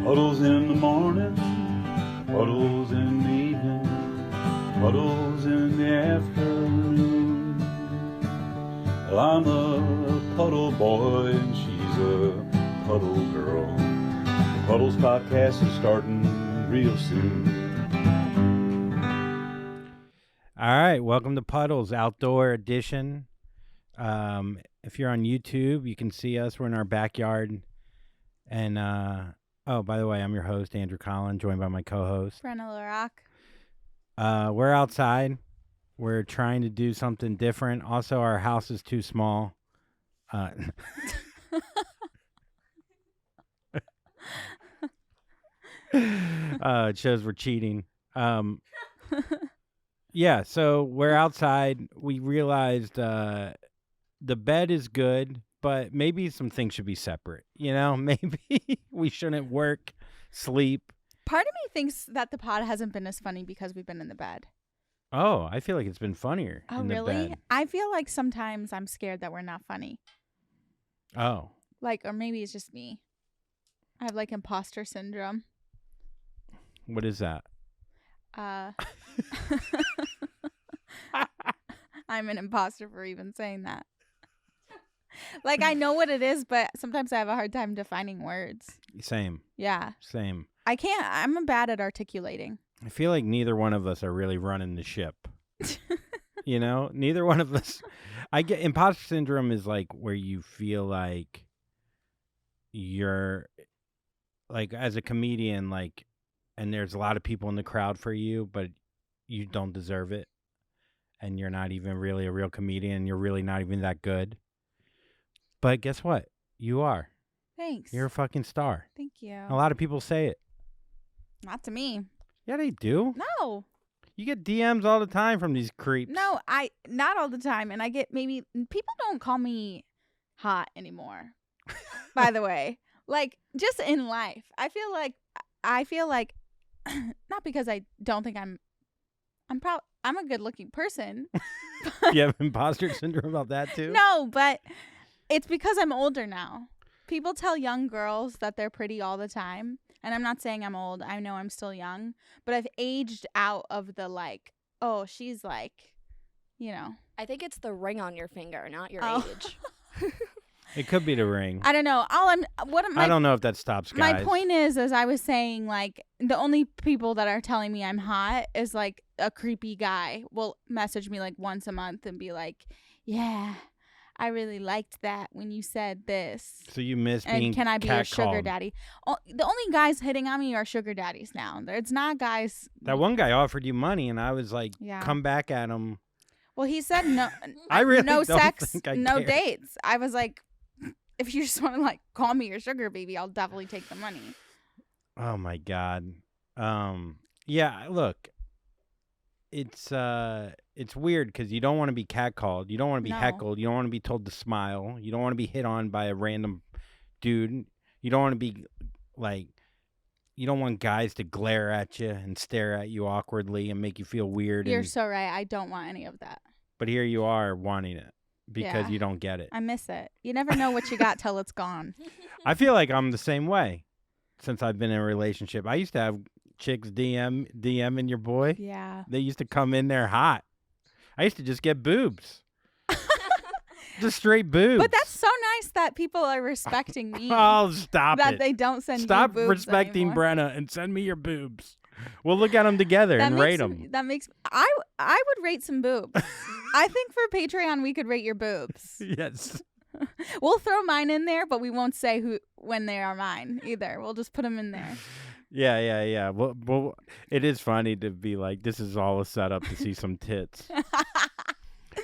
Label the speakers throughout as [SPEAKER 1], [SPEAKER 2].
[SPEAKER 1] Puddles in the morning, puddles in the evening, puddles in the afternoon. Well, I'm a puddle boy and she's a puddle girl. The Puddles podcast is starting real soon.
[SPEAKER 2] All right, welcome to Puddles Outdoor Edition. If you're on YouTube, you can see us. We're in our backyard. And, oh, by the way, I'm your host, Andrew Collin, joined by my co-host.
[SPEAKER 3] Brenna.
[SPEAKER 2] We're outside. We're trying to do something different. Also, our house is too small. It shows we're cheating. Yeah, so we're outside. We realized the bed is good, but maybe some things should be separate. You know, maybe we shouldn't work, sleep.
[SPEAKER 3] Part of me thinks that the pod hasn't been as funny because we've been in the bed.
[SPEAKER 2] Oh, I feel like it's been funnier
[SPEAKER 3] Oh,
[SPEAKER 2] in the
[SPEAKER 3] really?
[SPEAKER 2] bed.
[SPEAKER 3] I feel like sometimes I'm scared that we're not funny.
[SPEAKER 2] Oh.
[SPEAKER 3] Like, or maybe it's just me. I have like imposter syndrome.
[SPEAKER 2] What is that?
[SPEAKER 3] I'm an imposter for even saying that. Like, I know what it is, but sometimes I have a hard time defining words.
[SPEAKER 2] Same.
[SPEAKER 3] Yeah.
[SPEAKER 2] Same.
[SPEAKER 3] I'm bad at articulating.
[SPEAKER 2] I feel like neither one of us are really running the ship. You know, neither one of us. I get imposter syndrome is like where you feel like you're like as a comedian, like, and there's a lot of people in the crowd for you, but you don't deserve it. And you're not even really a real comedian. You're really not even that good. But guess what? You are.
[SPEAKER 3] Thanks.
[SPEAKER 2] You're a fucking star.
[SPEAKER 3] Thank you.
[SPEAKER 2] A lot of people say it.
[SPEAKER 3] Not to me.
[SPEAKER 2] Yeah, they do.
[SPEAKER 3] No.
[SPEAKER 2] You get DMs all the time from these creeps.
[SPEAKER 3] No, not all the time. And I get people don't call me hot anymore. By the way, like just in life, I feel like not because I don't think I'm a good looking person.
[SPEAKER 2] You have imposter syndrome about that too?
[SPEAKER 3] No, but it's because I'm older now. People tell young girls that they're pretty all the time. And I'm not saying I'm old. I know I'm still young. But I've aged out of the like, oh, she's like, you know.
[SPEAKER 4] I think it's the ring on your finger, not your age.
[SPEAKER 2] It could be the ring.
[SPEAKER 3] I don't know.
[SPEAKER 2] I don't know if that stops guys.
[SPEAKER 3] My point is, as I was saying, like, the only people that are telling me I'm hot is like a creepy guy will message me like once a month and be like, yeah, I really liked that when you said this.
[SPEAKER 2] So you miss being
[SPEAKER 3] and can I be your sugar
[SPEAKER 2] catcalled.
[SPEAKER 3] daddy? Oh, the only guys hitting on me are sugar daddies now. It's not guys.
[SPEAKER 2] That one guy offered you money, and I was like,
[SPEAKER 3] Yeah.
[SPEAKER 2] come back at him.
[SPEAKER 3] Well, he said no.
[SPEAKER 2] I really
[SPEAKER 3] no
[SPEAKER 2] don't
[SPEAKER 3] sex,
[SPEAKER 2] think I
[SPEAKER 3] no
[SPEAKER 2] care.
[SPEAKER 3] dates. I was like, if you just want to like call me your sugar baby, I'll definitely take the money.
[SPEAKER 2] Oh my God. Yeah, look. It's weird because you don't want to be catcalled. You don't want to be
[SPEAKER 3] No.
[SPEAKER 2] heckled. You don't want to be told to smile. You don't want to be hit on by a random dude. You don't want to be like, you don't want guys to glare at you and stare at you awkwardly and make you feel weird.
[SPEAKER 3] You're so right. I don't want any of that.
[SPEAKER 2] But here you are wanting it because
[SPEAKER 3] Yeah.
[SPEAKER 2] you don't get it.
[SPEAKER 3] I miss it. You never know what you got till it's gone.
[SPEAKER 2] I feel like I'm the same way since I've been in a relationship. I used to have chicks DMing your boy.
[SPEAKER 3] Yeah.
[SPEAKER 2] They used to come in there hot. I used to just get boobs. Just straight boobs.
[SPEAKER 3] But that's so nice that people are respecting me.
[SPEAKER 2] Oh, stop
[SPEAKER 3] that
[SPEAKER 2] it.
[SPEAKER 3] they don't send
[SPEAKER 2] Stop
[SPEAKER 3] you boobs
[SPEAKER 2] respecting
[SPEAKER 3] anymore.
[SPEAKER 2] Brenna and send me your boobs. We'll look at them together and rate them.
[SPEAKER 3] That makes I would rate some boobs. I think for Patreon we could rate your boobs.
[SPEAKER 2] Yes.
[SPEAKER 3] We'll throw mine in there, but we won't say when they are mine either. We'll just put them in there.
[SPEAKER 2] Yeah. Well, it is funny to be like, this is all a setup to see some tits.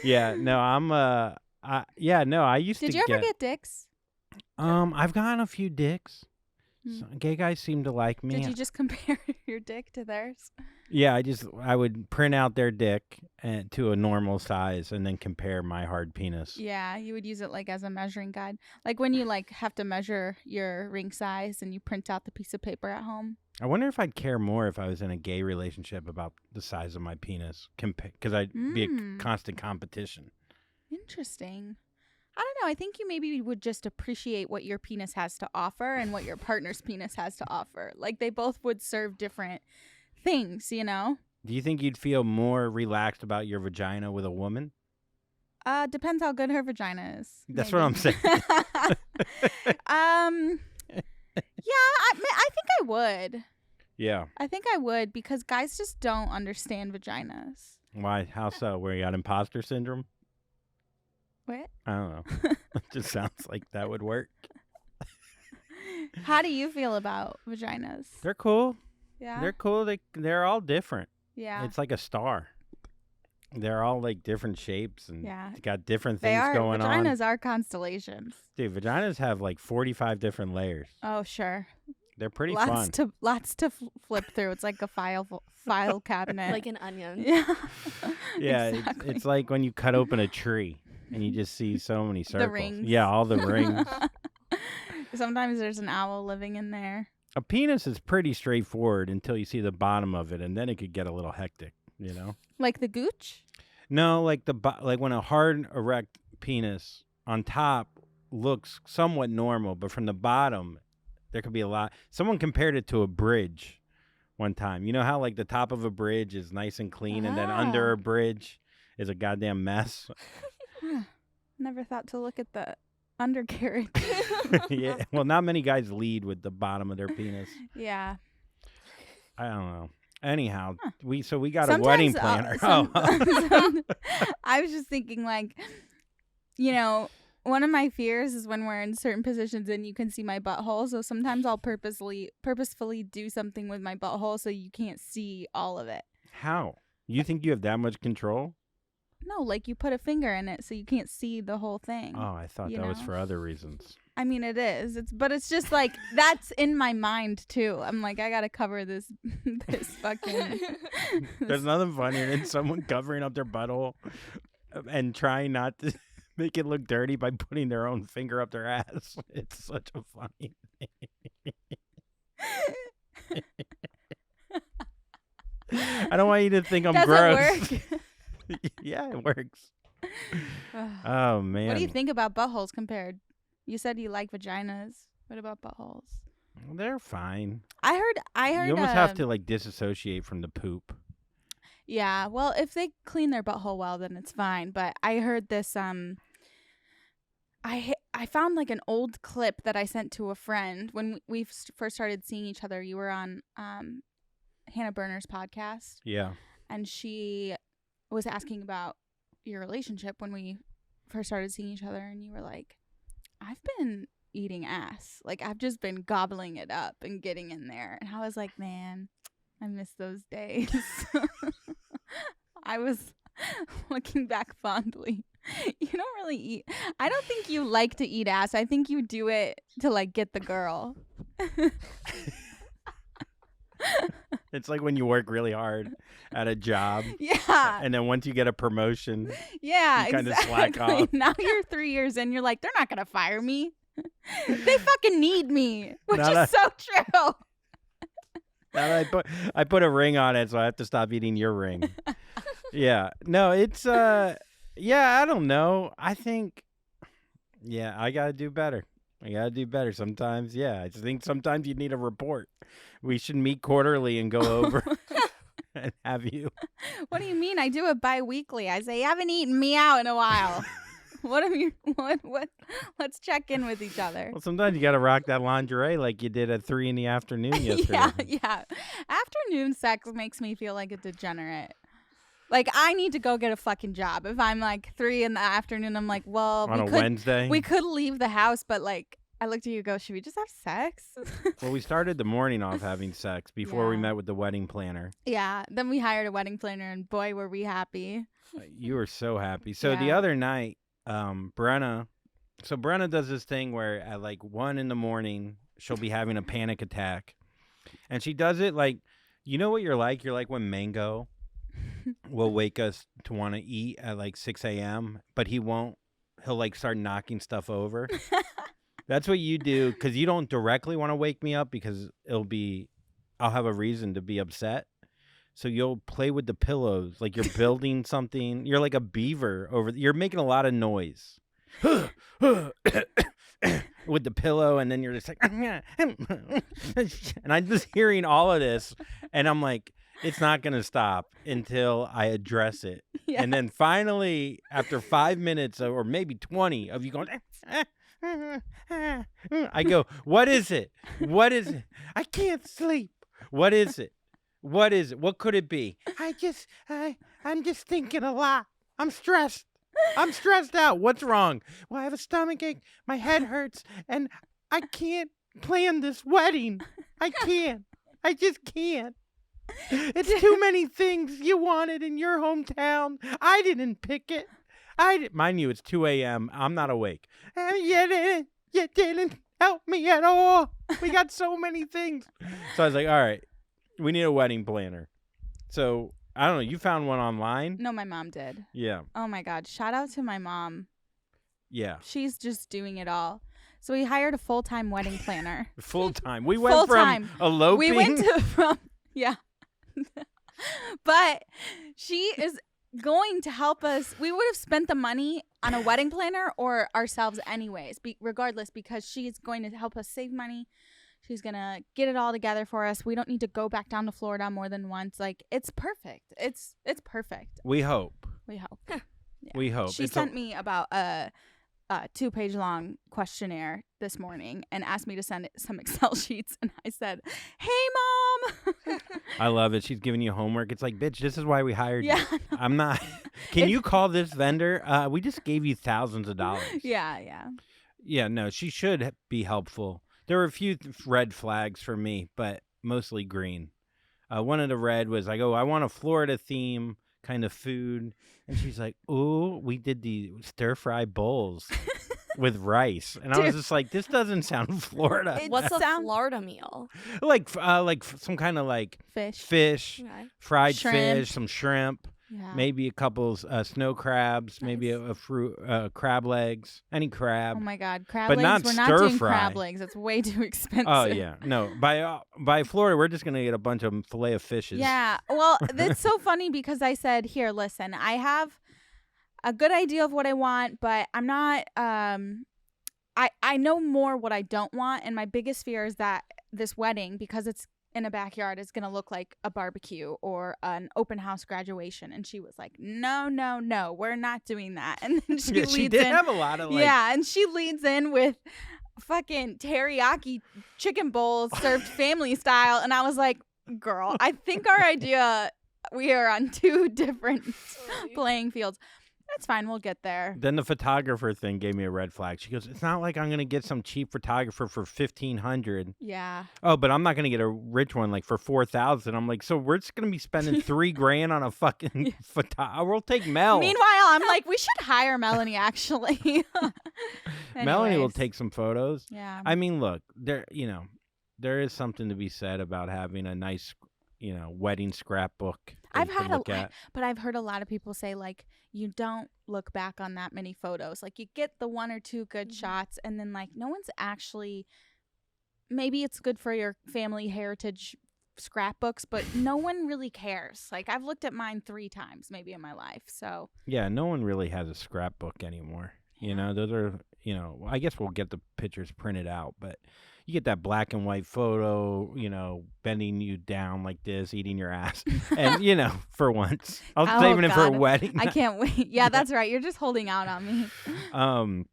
[SPEAKER 2] Yeah, no, I used to
[SPEAKER 3] Did you ever get dicks?
[SPEAKER 2] I've gotten a few dicks.
[SPEAKER 3] Hmm.
[SPEAKER 2] So gay guys seem to like me.
[SPEAKER 3] Did you just compare your dick to theirs?
[SPEAKER 2] Yeah, I would print out their dick to a normal size and then compare my hard penis.
[SPEAKER 3] Yeah, you would use it like as a measuring guide. Like when you like have to measure your ring size and you print out the piece of paper at home.
[SPEAKER 2] I wonder if I'd care more if I was in a gay relationship about the size of my penis, because I'd be a constant competition.
[SPEAKER 3] Interesting. I don't know. I think you maybe would just appreciate what your penis has to offer and what your partner's penis has to offer. Like they both would serve different things, you know?
[SPEAKER 2] Do you think you'd feel more relaxed about your vagina with a woman?
[SPEAKER 3] Depends how good her vagina is.
[SPEAKER 2] That's
[SPEAKER 3] maybe.
[SPEAKER 2] what I'm saying.
[SPEAKER 3] Yeah, I think I would.
[SPEAKER 2] Yeah.
[SPEAKER 3] I think I would because guys just don't understand vaginas.
[SPEAKER 2] Why? How so? Where you got imposter syndrome?
[SPEAKER 3] What?
[SPEAKER 2] I don't know. It just sounds like that would work.
[SPEAKER 3] How do you feel about vaginas?
[SPEAKER 2] They're cool.
[SPEAKER 3] Yeah.
[SPEAKER 2] They're cool. They're all different.
[SPEAKER 3] Yeah.
[SPEAKER 2] It's like a star. They're all like different shapes and
[SPEAKER 3] Yeah.
[SPEAKER 2] got different
[SPEAKER 3] They
[SPEAKER 2] things
[SPEAKER 3] are.
[SPEAKER 2] going on.
[SPEAKER 3] Vaginas are constellations.
[SPEAKER 2] Dude, vaginas have like 45 different layers.
[SPEAKER 3] Oh, sure.
[SPEAKER 2] They're pretty
[SPEAKER 3] lots
[SPEAKER 2] fun.
[SPEAKER 3] to flip through. It's like a file cabinet.
[SPEAKER 4] Like an onion.
[SPEAKER 3] Yeah.
[SPEAKER 2] Yeah,
[SPEAKER 3] Exactly.
[SPEAKER 2] it's like when you cut open a tree and you just see so many circles.
[SPEAKER 3] The rings.
[SPEAKER 2] Yeah, all the rings.
[SPEAKER 3] Sometimes there's an owl living in there.
[SPEAKER 2] A penis is pretty straightforward until you see the bottom of it, and then it could get a little hectic, you know?
[SPEAKER 3] Like the gooch?
[SPEAKER 2] No, like like when a hard erect penis on top looks somewhat normal, but from the bottom there could be a lot. Someone compared it to a bridge one time. You know how like the top of a bridge is nice and clean, and then under a bridge is a goddamn mess.
[SPEAKER 3] Never thought to look at the undercarriage.
[SPEAKER 2] Yeah. Well, not many guys lead with the bottom of their penis.
[SPEAKER 3] Yeah.
[SPEAKER 2] I don't know. Anyhow, we got
[SPEAKER 3] Sometimes,
[SPEAKER 2] a wedding planner.
[SPEAKER 3] I was just thinking, like, you know, one of my fears is when we're in certain positions and you can see my butthole. So sometimes I'll purposefully do something with my butthole so you can't see all of it.
[SPEAKER 2] How? You think you have that much control?
[SPEAKER 3] No, like you put a finger in it so you can't see the whole thing.
[SPEAKER 2] Oh, I thought
[SPEAKER 3] You
[SPEAKER 2] that was
[SPEAKER 3] know?
[SPEAKER 2] for other reasons.
[SPEAKER 3] I mean, it is. But it's just like that's in my mind too. I'm like, I gotta cover this fucking.
[SPEAKER 2] There's nothing funnier than someone covering up their butthole and trying not to make it look dirty by putting their own finger up their ass. It's such a funny thing. I don't want you to think I'm
[SPEAKER 3] Does
[SPEAKER 2] gross.
[SPEAKER 3] it work?
[SPEAKER 2] Yeah, it works. Oh man.
[SPEAKER 3] What do you think about buttholes compared? You said you like vaginas. What about buttholes?
[SPEAKER 2] They're fine.
[SPEAKER 3] I heard.
[SPEAKER 2] You almost have to like disassociate from the poop.
[SPEAKER 3] Yeah. Well, if they clean their butthole well, then it's fine. But I heard this. I found like an old clip that I sent to a friend when we first started seeing each other. You were on Hannah Berner's podcast.
[SPEAKER 2] Yeah.
[SPEAKER 3] And she was asking about your relationship when we first started seeing each other, and you were like, I've been eating ass. Like, I've just been gobbling it up and getting in there. And I was like, man, I miss those days. I was looking back fondly. You don't really eat. I don't think you like to eat ass. I think you do it to, like, get the girl.
[SPEAKER 2] It's like when you work really hard at a job.
[SPEAKER 3] Yeah.
[SPEAKER 2] And then once you get a promotion,
[SPEAKER 3] Yeah,
[SPEAKER 2] you kind of
[SPEAKER 3] exactly.
[SPEAKER 2] slack off.
[SPEAKER 3] Now you're 3 years in, you're like, they're not going to fire me. They fucking need me, which
[SPEAKER 2] Now
[SPEAKER 3] is
[SPEAKER 2] that-
[SPEAKER 3] so true.
[SPEAKER 2] Now that I put a ring on it, so I have to stop eating your ring. Yeah. No, it's yeah, I don't know. I think I got to do better. I got to do better sometimes. Yeah, I just think sometimes you need a report. We should meet quarterly and go over and have you.
[SPEAKER 3] What do you mean? I do it bi-weekly. I say, you haven't eaten me out in a while. What have you, what? Let's check in with each other.
[SPEAKER 2] Well, sometimes you got to rock that lingerie like you did at 3 PM yesterday.
[SPEAKER 3] Yeah. Afternoon sex makes me feel like a degenerate. Like, I need to go get a fucking job. If I'm like 3 PM, I'm like, well,
[SPEAKER 2] On a Wednesday.
[SPEAKER 3] we could leave the house, but like, I looked at you and go, should we just have sex?
[SPEAKER 2] Well, we started the morning off having sex before we
[SPEAKER 3] Yeah.
[SPEAKER 2] met with the wedding planner.
[SPEAKER 3] Yeah. Then we hired a wedding planner, and boy, were we happy.
[SPEAKER 2] You were so happy. So the
[SPEAKER 3] Yeah.
[SPEAKER 2] other night, Brenna does this thing where at like 1 AM, she'll be having a panic attack. And she does it like, you know what you're like? You're like when Mango will wake us to want to eat at like 6 AM, but he won't. He'll like start knocking stuff over. That's what you do, because you don't directly want to wake me up because I'll have a reason to be upset. So you'll play with the pillows like you're building something. You're like a beaver you're making a lot of noise. with the pillow, and then you're just like, and I'm just hearing all of this, and I'm like, it's not going to stop until I address it.
[SPEAKER 3] Yeah.
[SPEAKER 2] And then finally, after 5 minutes or maybe 20 of you going, I go, what is it? What is it? I can't sleep. What is it? What is it? What could it be? I'm just thinking a lot. I'm stressed. I'm stressed out. What's wrong? Well, I have a stomach ache. My head hurts. And I can't plan this wedding. I can't. I just can't. It's too many things you wanted in your hometown. I didn't pick it. Mind you, it's 2 a.m. I'm not awake. And you didn't help me at all. We got so many things. So I was like, all right, we need a wedding planner. So I don't know. You found one online?
[SPEAKER 3] No, my mom did.
[SPEAKER 2] Yeah.
[SPEAKER 3] Oh my God. Shout out to my mom.
[SPEAKER 2] Yeah.
[SPEAKER 3] She's just doing it all. So we hired a full-time wedding planner.
[SPEAKER 2] Full-time. We went from eloping.
[SPEAKER 3] We went to yeah. But she is going to help us. We would have spent the money on a wedding planner or ourselves anyways, regardless, because she's going to help us save money. She's going to get it all together for us. We don't need to go back down to Florida more than once. Like, it's perfect. It's perfect.
[SPEAKER 2] We hope.
[SPEAKER 3] We hope.
[SPEAKER 2] Yeah. We hope.
[SPEAKER 3] She sent me about a 2-page long questionnaire this morning and asked me to send some Excel sheets. And I said, hey, Mom.
[SPEAKER 2] I love it. She's giving you homework. It's like, bitch, this is why we hired you. I'm not. Can you call this vendor? We just gave you thousands of dollars.
[SPEAKER 3] Yeah.
[SPEAKER 2] Yeah, no, she should be helpful. There were a few red flags for me, but mostly green. One of the red was, I want a Florida theme kind of food. And she's like, ooh, we did the stir-fry bowls with rice. And I was just like, this doesn't sound Florida.
[SPEAKER 4] What's a Florida meal?
[SPEAKER 2] Like some kind of like fish,
[SPEAKER 4] Okay.
[SPEAKER 2] fried
[SPEAKER 3] Shrimp.
[SPEAKER 2] fish, some shrimp.
[SPEAKER 3] Yeah.
[SPEAKER 2] Maybe a couple snow crabs, maybe a fruit, crab legs, any crab.
[SPEAKER 3] Oh my God, crab
[SPEAKER 2] But
[SPEAKER 3] legs.
[SPEAKER 2] not
[SPEAKER 3] We're not doing
[SPEAKER 2] stir-fry.
[SPEAKER 3] crab legs. It's way too expensive.
[SPEAKER 2] Oh yeah, no. By Florida, we're just gonna get a bunch of fillet of fishes.
[SPEAKER 3] Yeah. Well, that's so funny because I said, here, listen, I have a good idea of what I want, but I'm not. I know more what I don't want, and my biggest fear is that this wedding, because it's in a backyard, is gonna look like a barbecue or an open house graduation. And she was like, no, we're not doing that. And then
[SPEAKER 2] she did have a lot of
[SPEAKER 3] and she leads in with fucking teriyaki chicken bowls served family style, and I was like, girl, I think our idea, we are on two different playing fields. That's fine, we'll get there.
[SPEAKER 2] Then the photographer thing gave me a red flag. She goes, it's not like I'm gonna get some cheap photographer for $1,500.
[SPEAKER 3] Yeah.
[SPEAKER 2] Oh, but I'm not gonna get a rich one like for $4,000. I'm like, so we're just gonna be spending $3,000 on a fucking We'll take Mel.
[SPEAKER 3] Meanwhile, I'm like, we should hire Melanie actually.
[SPEAKER 2] Melanie will
[SPEAKER 3] Anyways.
[SPEAKER 2] take some photos.
[SPEAKER 3] Yeah.
[SPEAKER 2] I mean, look, there is something to be said about having a nice, wedding scrapbook.
[SPEAKER 3] I've heard a lot of people say, like, you don't look back on that many photos. Like, you get the one or two good shots, and then, like, no one's actually, maybe it's good for your family heritage scrapbooks, but no one really cares. Like, I've looked at mine 3 times maybe in my life, so.
[SPEAKER 2] Yeah, no one really has a scrapbook anymore. Those are, I guess we'll get the pictures printed out, but you get that black and white photo, bending you down like this, eating your ass. And, for once. I was saving it for a wedding.
[SPEAKER 3] I can't wait. Yeah, that's right. You're just holding out on me.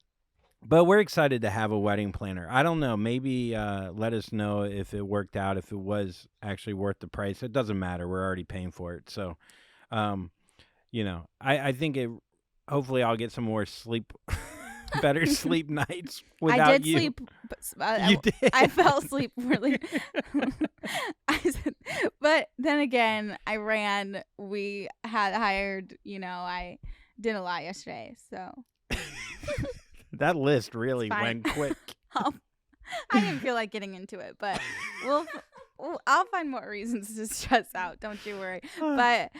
[SPEAKER 2] But we're excited to have a wedding planner. I don't know. Maybe let us know if it worked out, if it was actually worth the price. It doesn't matter. We're already paying for it. So, I think hopefully I'll get some more sleep. Better sleep nights without
[SPEAKER 3] I did
[SPEAKER 2] you.
[SPEAKER 3] sleep.
[SPEAKER 2] You did.
[SPEAKER 3] I fell asleep really. But then again, I ran. We had hired. I did a lot yesterday, so
[SPEAKER 2] That list really went quick.
[SPEAKER 3] I didn't feel like getting into it, but I'll find more reasons to stress out. Don't you worry. But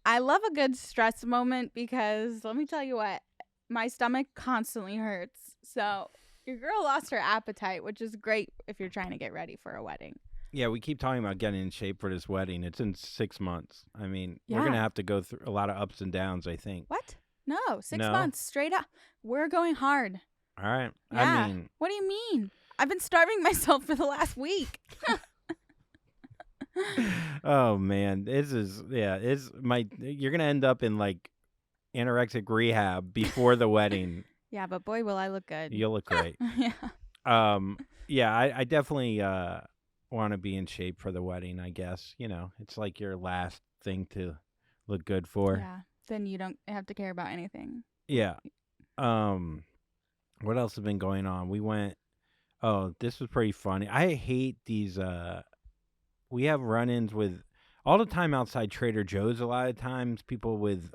[SPEAKER 3] I love a good stress moment because let me tell you what. My stomach constantly hurts. So your girl lost her appetite, which is great if you're trying to get ready for a wedding.
[SPEAKER 2] Yeah, we keep talking about getting in shape for this wedding. It's in 6 months. I mean, we're
[SPEAKER 3] Yeah.
[SPEAKER 2] going to have to go through a lot of ups and downs, I think.
[SPEAKER 3] What? No, 6 months straight up. We're going hard.
[SPEAKER 2] All right.
[SPEAKER 3] Yeah.
[SPEAKER 2] I mean,
[SPEAKER 3] What do you mean? I've been starving myself for the last week.
[SPEAKER 2] oh man, you're gonna end up in like anorexic rehab before the wedding.
[SPEAKER 3] Yeah, but boy, will I look good.
[SPEAKER 2] You'll look great.
[SPEAKER 3] Yeah.
[SPEAKER 2] Yeah, I definitely want to be in shape for the wedding. I guess it's like your last thing to look good for.
[SPEAKER 3] Yeah. Then you don't have to care about anything.
[SPEAKER 2] Yeah. What else has been going on? We went. Oh, this was pretty funny. I hate these. We have run-ins with all the time outside Trader Joe's. A lot of times, people with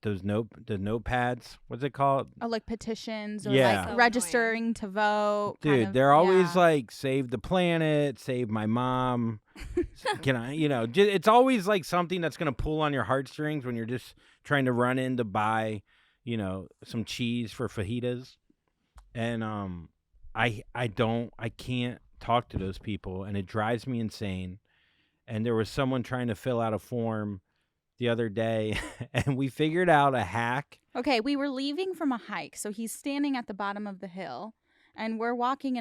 [SPEAKER 2] those the notepads. What's it called?
[SPEAKER 3] Oh, like petitions or
[SPEAKER 2] Yeah.
[SPEAKER 3] like
[SPEAKER 4] So
[SPEAKER 3] registering to vote.
[SPEAKER 2] Dude,
[SPEAKER 3] kind of,
[SPEAKER 2] they're always
[SPEAKER 3] yeah.
[SPEAKER 2] like, save the planet, save my mom. Can I, it's always like something that's going to pull on your heartstrings when you're just trying to run in to buy, some cheese for fajitas. And I can't talk to those people, and it drives me insane. And there was someone trying to fill out a form the other day, and we figured out a hack.
[SPEAKER 3] Okay, we were leaving from a hike, so he's standing at the bottom of the hill, and we're walking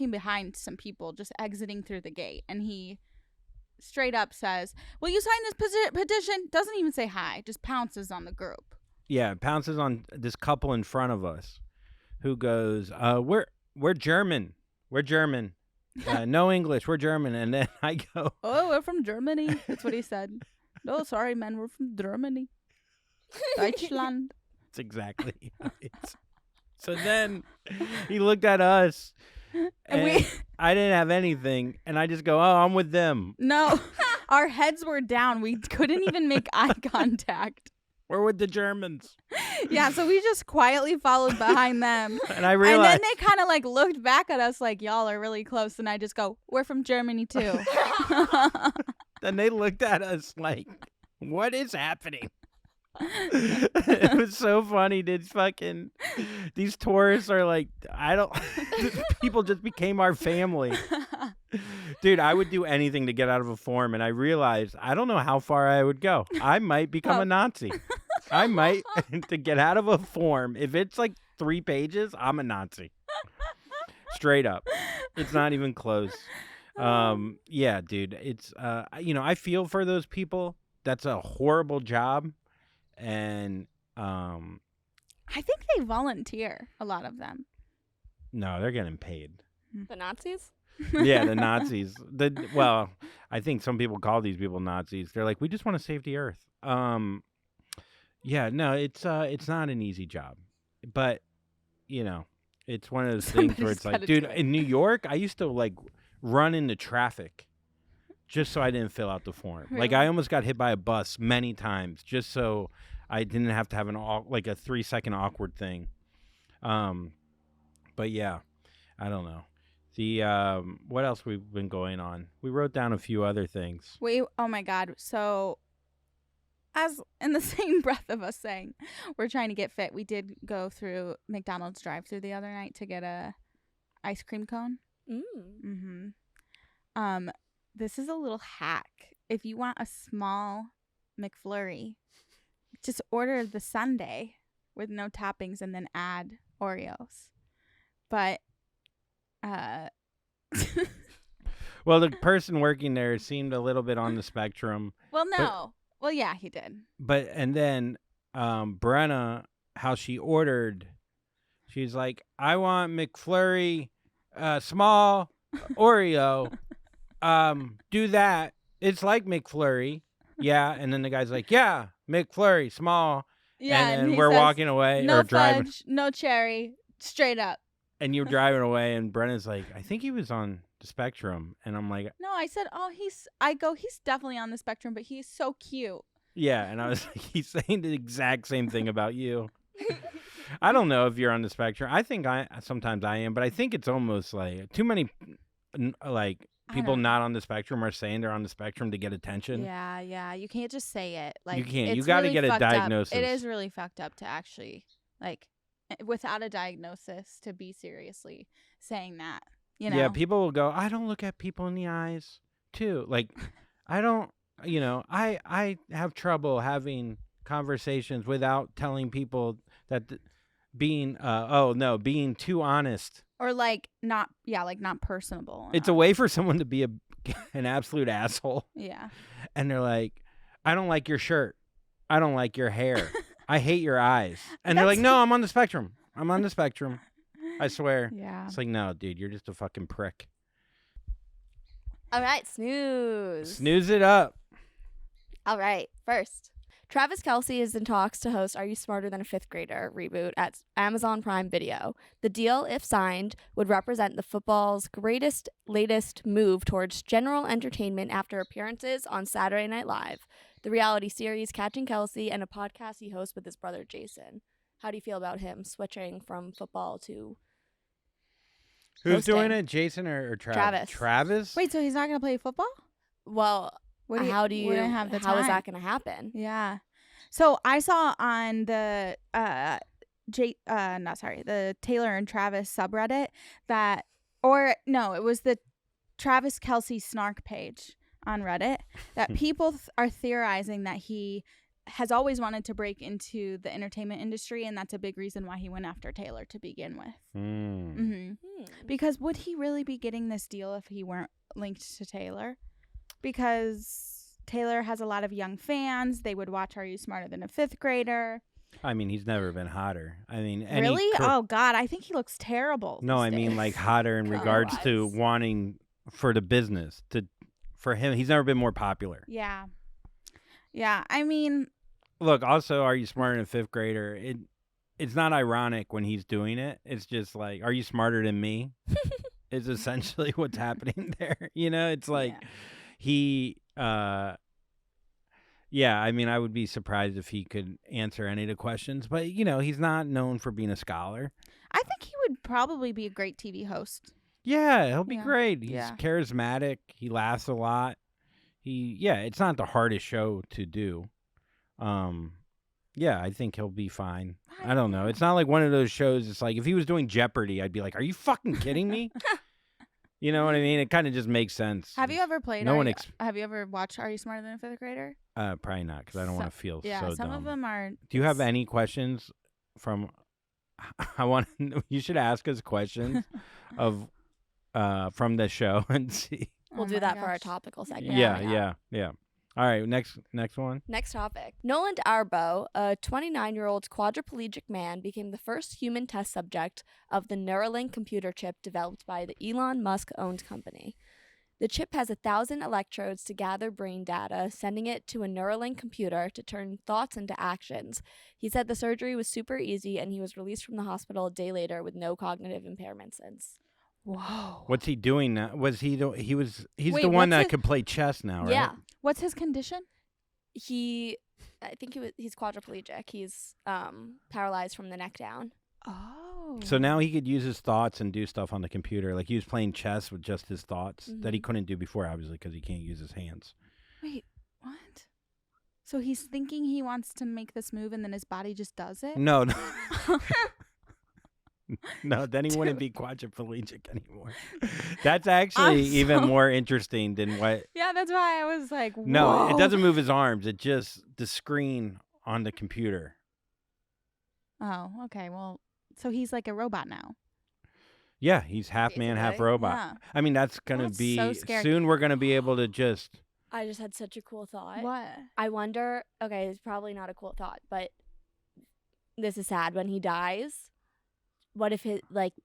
[SPEAKER 3] behind some people, just exiting through the gate, and he straight up says, "Will you sign this petition?" Doesn't even say hi, just pounces on the group.
[SPEAKER 2] Yeah, pounces on this couple in front of us, who goes, "We're German. We're German. No English. We're German." And then I go,
[SPEAKER 3] "Oh, we're from Germany." That's what he said. "No, sorry, man, we're from Germany. Deutschland."
[SPEAKER 2] That's exactly how it is. So then he looked at us, and I didn't have anything, and I just go, "Oh, I'm with them.
[SPEAKER 3] No, our heads were down. We couldn't even make eye contact.
[SPEAKER 2] We're with the Germans."
[SPEAKER 3] Yeah, so we just quietly followed behind them.
[SPEAKER 2] And I realized.
[SPEAKER 3] And then they kind of like looked back at us like, y'all are really close. And I just go, "We're from Germany too."
[SPEAKER 2] Then they looked at us like, what is happening? It was so funny. These tourists are like, people just became our family. Dude, I would do anything to get out of a form, and I realized I don't know how far I would go. I might become a Nazi. I might, to get out of a form. If it's like 3 pages, I'm a Nazi. Straight up. It's not even close. Yeah, dude, it's, I feel for those people. That's a horrible job. And,
[SPEAKER 3] I think they volunteer, a lot of them.
[SPEAKER 2] no, they're getting paid.
[SPEAKER 4] The Nazis?
[SPEAKER 2] Yeah, the Nazis. Well, I think some people call these people Nazis. They're like, we just want to save the earth. Yeah, no, it's not an easy job, but it's one of those things where it's like, dude, in New York, I used to like run into traffic just so I didn't fill out the form.
[SPEAKER 3] Really?
[SPEAKER 2] Like I almost got hit by a bus many times just so I didn't have to have a 3-second awkward thing. But yeah, I don't know. The what else we've been going on? We wrote down a few other things.
[SPEAKER 3] Oh my God. So as in the same breath of us saying we're trying to get fit, we did go through McDonald's drive-thru the other night to get a ice cream cone. This is a little hack. If you want a small McFlurry, just order the sundae with no toppings and then add Oreos. But
[SPEAKER 2] well, the person working there seemed a little bit on the spectrum.
[SPEAKER 3] Well, no. Well, yeah, he did.
[SPEAKER 2] But and then Brenna, how she ordered, she's like, "I want McFlurry, small Oreo. Do that. It's like McFlurry." Yeah, and then the guy's like, "Yeah, McFlurry, small."
[SPEAKER 3] Yeah,
[SPEAKER 2] and then
[SPEAKER 3] he
[SPEAKER 2] we're
[SPEAKER 3] says,
[SPEAKER 2] walking away
[SPEAKER 3] "No
[SPEAKER 2] or driving,
[SPEAKER 3] fudge, no cherry, straight up."
[SPEAKER 2] and you're driving away, and Brenna's like, "I think he was on the spectrum," and I'm like,
[SPEAKER 3] No, I said, he's definitely on the spectrum, but he's so cute.
[SPEAKER 2] "Yeah," and I was like, "He's saying the exact same thing about you." I don't know if you're on the spectrum. I think sometimes I am, but I think it's almost like too many like people not on the spectrum are saying they're on the spectrum to get attention.
[SPEAKER 3] Yeah. You can't just say it. Like
[SPEAKER 2] You can't. You
[SPEAKER 3] it's
[SPEAKER 2] got to
[SPEAKER 3] really
[SPEAKER 2] get a
[SPEAKER 3] fucked up.
[SPEAKER 2] diagnosis.
[SPEAKER 3] It is really fucked up to actually, like, without a diagnosis, to be seriously saying that.
[SPEAKER 2] Yeah, people will go, "I don't look at people in the eyes, too." Like, I don't. I have trouble having conversations without telling people that being being too honest.
[SPEAKER 3] Or like not personable.
[SPEAKER 2] It's a way for someone to be an absolute asshole.
[SPEAKER 3] Yeah.
[SPEAKER 2] And they're like, I don't like your shirt. I don't like your hair. I hate your eyes. And they're like, no, I'm on the spectrum. I'm on the spectrum. I swear.
[SPEAKER 3] Yeah.
[SPEAKER 2] It's like, no, dude, you're just a fucking prick.
[SPEAKER 4] All right, snooze.
[SPEAKER 2] Snooze it up.
[SPEAKER 4] All right, first. Travis Kelce is in talks to host Are You Smarter Than a Fifth Grader reboot at Amazon Prime Video. The deal, if signed, would represent the football's latest move towards general entertainment after appearances on Saturday Night Live, the reality series Catching Kelce, and a podcast he hosts with his brother Jason. How do you feel about him switching from football to
[SPEAKER 2] Who's
[SPEAKER 4] hosting?
[SPEAKER 2] doing it, Jason or Travis? Travis?
[SPEAKER 3] Wait, so he's not going to play football?
[SPEAKER 4] Well, how is that going to happen?
[SPEAKER 3] Yeah. So I saw on the the Taylor and Travis subreddit it was the Travis Kelce snark page on Reddit that people are theorizing that he has always wanted to break into the entertainment industry, and that's a big reason why he went after Taylor to begin with. Because would he really be getting this deal if he weren't linked to Taylor? Because Taylor has a lot of young fans. They would watch Are You Smarter Than a Fifth Grader?
[SPEAKER 2] I mean, he's never been hotter. I mean,
[SPEAKER 3] really? Oh, God. I think he looks terrible.
[SPEAKER 2] No, I mean, like, hotter in regards to wanting for the business. For him, he's never been more popular.
[SPEAKER 3] Yeah. Yeah. I mean,
[SPEAKER 2] look, also, Are You Smarter Than a Fifth Grader? It's not ironic when he's doing it. It's just like, are you smarter than me? Is essentially what's happening there. You know, it's like... Yeah. I mean, I would be surprised if he could answer any of the questions, but, you know, he's not known for being a scholar.
[SPEAKER 3] I think he would probably be a great TV host.
[SPEAKER 2] Yeah, he'll be great. He's charismatic. He laughs a lot. It's not the hardest show to do. I think he'll be fine. I don't know. It's not like one of those shows. It's like if he was doing Jeopardy, I'd be like, are you fucking kidding me? You know what I mean? It kind of just makes sense.
[SPEAKER 3] Have you ever played? Have you ever watched Are You Smarter Than a Fifth Grader?
[SPEAKER 2] Probably not, because I don't want to feel so dumb.
[SPEAKER 3] Some of them are.
[SPEAKER 2] Do you have any questions from? You should ask us questions of from the show and see.
[SPEAKER 4] We'll do that for our topical segment.
[SPEAKER 2] Yeah. All right, next one.
[SPEAKER 4] Next topic. Nolan Arbo, a 29-year-old quadriplegic man, became the first human test subject of the Neuralink computer chip developed by the Elon Musk-owned company. The chip has 1,000 electrodes to gather brain data, sending it to a Neuralink computer to turn thoughts into actions. He said the surgery was super easy, and he was released from the hospital a day later with no cognitive impairment since.
[SPEAKER 3] Whoa.
[SPEAKER 2] What's he doing now? He's the one that could play chess now, right?
[SPEAKER 4] Yeah.
[SPEAKER 3] What's his condition?
[SPEAKER 4] He's quadriplegic. He's paralyzed from the neck down.
[SPEAKER 3] Oh.
[SPEAKER 2] So now he could use his thoughts and do stuff on the computer. Like he was playing chess with just his thoughts that he couldn't do before, obviously, because he can't use his hands.
[SPEAKER 3] Wait, what? So he's thinking he wants to make this move and then his body just does it?
[SPEAKER 2] No. No, then he wouldn't be quadriplegic anymore. That's actually even more interesting than what...
[SPEAKER 3] Yeah, that's why I was like, whoa.
[SPEAKER 2] No, it doesn't move his arms. It just the screen on the computer.
[SPEAKER 3] Oh, okay. Well, so he's like a robot now.
[SPEAKER 2] Yeah, he's half man, half robot. Yeah. I mean, that's going to be... So scary. Soon we're going to be able to just...
[SPEAKER 4] I just had such a cool thought.
[SPEAKER 3] What?
[SPEAKER 4] I wonder... Okay, it's probably not a cool thought, but this is sad. When he dies... What if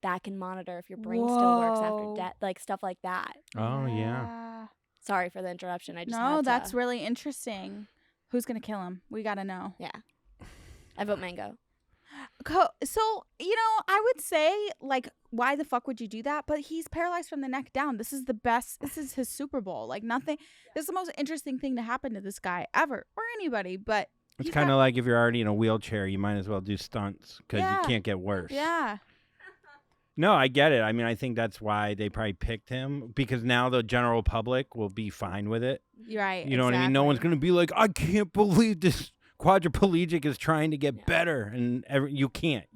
[SPEAKER 4] that can monitor if your brain still works after death, like stuff like that?
[SPEAKER 2] Oh yeah.
[SPEAKER 4] Sorry for the interruption.
[SPEAKER 3] That's really interesting. Who's gonna kill him? We gotta know.
[SPEAKER 4] Yeah. I vote Mango.
[SPEAKER 3] So I would say why the fuck would you do that? But he's paralyzed from the neck down. This is the best. This is his Super Bowl. Like nothing. This is the most interesting thing to happen to this guy ever or anybody. But.
[SPEAKER 2] It's kind of like if you're already in a wheelchair, you might as well do stunts because you can't get worse.
[SPEAKER 3] Yeah.
[SPEAKER 2] No, I get it. I mean, I think that's why they probably picked him because now the general public will be fine with it.
[SPEAKER 3] Right.
[SPEAKER 2] You know what I mean? No one's going to be like, I can't believe this quadriplegic is trying to get better. And you can't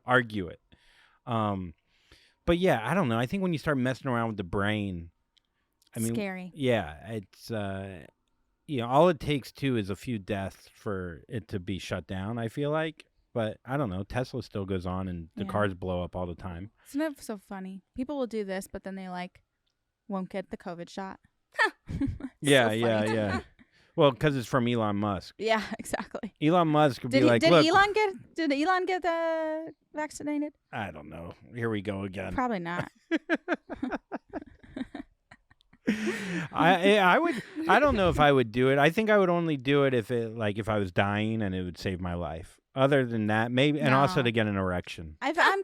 [SPEAKER 2] argue it. But yeah, I don't know. I think when you start messing around with the brain,
[SPEAKER 3] scary.
[SPEAKER 2] Yeah, it's... all it takes too is a few deaths for it to be shut down. I feel like but I don't know. Tesla still goes on, and the
[SPEAKER 3] Yeah.
[SPEAKER 2] cars blow up all the time.
[SPEAKER 3] Isn't it so funny? People will do this, but then they won't get the COVID shot.
[SPEAKER 2] Yeah,
[SPEAKER 3] So
[SPEAKER 2] yeah,
[SPEAKER 3] funny.
[SPEAKER 2] yeah. Well, because it's from Elon Musk.
[SPEAKER 3] Yeah, exactly.
[SPEAKER 2] Elon Musk would be like,
[SPEAKER 3] did
[SPEAKER 2] look,
[SPEAKER 3] Elon get vaccinated?
[SPEAKER 2] I don't know. Here we go again.
[SPEAKER 3] Probably not.
[SPEAKER 2] I don't know if I would do it. I think I would only do it if if I was dying and it would save my life. Other than that, maybe, and also
[SPEAKER 3] No.
[SPEAKER 2] to get an erection.
[SPEAKER 3] If I'm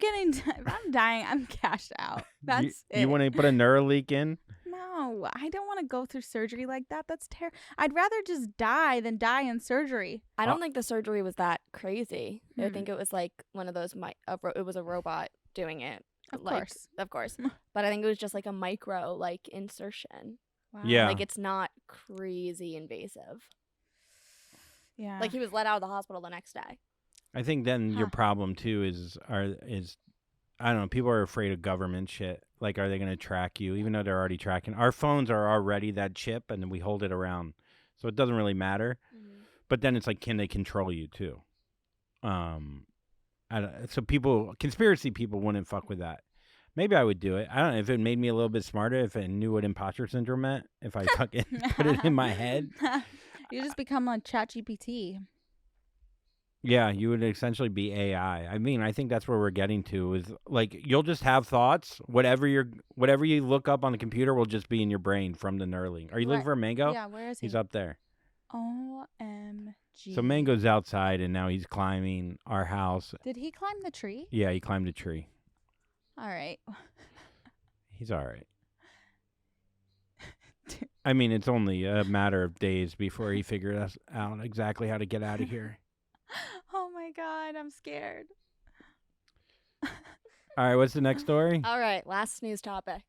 [SPEAKER 3] dying, I'm cashed out. That's it.
[SPEAKER 2] You want to put a Neuralink in?
[SPEAKER 3] No, I don't want to go through surgery like that. That's terrible. I'd rather just die than die in surgery.
[SPEAKER 4] I don't think the surgery was that crazy. I
[SPEAKER 3] Hmm.
[SPEAKER 4] think it was like one of those. It was a robot doing it.
[SPEAKER 3] Of course.
[SPEAKER 4] Of course. But I think it was just like a micro insertion.
[SPEAKER 3] Wow.
[SPEAKER 2] Yeah.
[SPEAKER 4] Like it's not crazy invasive.
[SPEAKER 3] Yeah.
[SPEAKER 4] Like he was let out of the hospital the next day.
[SPEAKER 2] I think then your
[SPEAKER 3] Huh.
[SPEAKER 2] problem too is I don't know. People are afraid of government shit. Like, are they going to track you? Even though they're already tracking. Our phones are already that chip, and then we hold it around, so it doesn't really matter. But then it's like, can they control you too? Conspiracy people wouldn't fuck with that. Maybe I would do it. I don't know if it made me a little bit smarter. If I knew what imposter syndrome meant. If I fucking put it in my head.
[SPEAKER 3] You just become like ChatGPT.
[SPEAKER 2] Yeah, you would essentially be AI. I mean, I think that's where we're getting to is like you'll just have thoughts. Whatever you look up on the computer will just be in your brain from the Neuralink. Are you looking
[SPEAKER 3] Right.
[SPEAKER 2] for a Mango?
[SPEAKER 3] Yeah, where is he?
[SPEAKER 2] He's up there.
[SPEAKER 3] OMG.
[SPEAKER 2] So Mango's outside and now he's climbing our house.
[SPEAKER 3] Did he climb the tree?
[SPEAKER 2] Yeah, he climbed a tree.
[SPEAKER 3] All right.
[SPEAKER 2] He's all right. I mean, it's only a matter of days before he figures out exactly how to get out of here.
[SPEAKER 3] Oh my God, I'm scared.
[SPEAKER 2] All right, what's the next story?
[SPEAKER 4] All right, last news topic.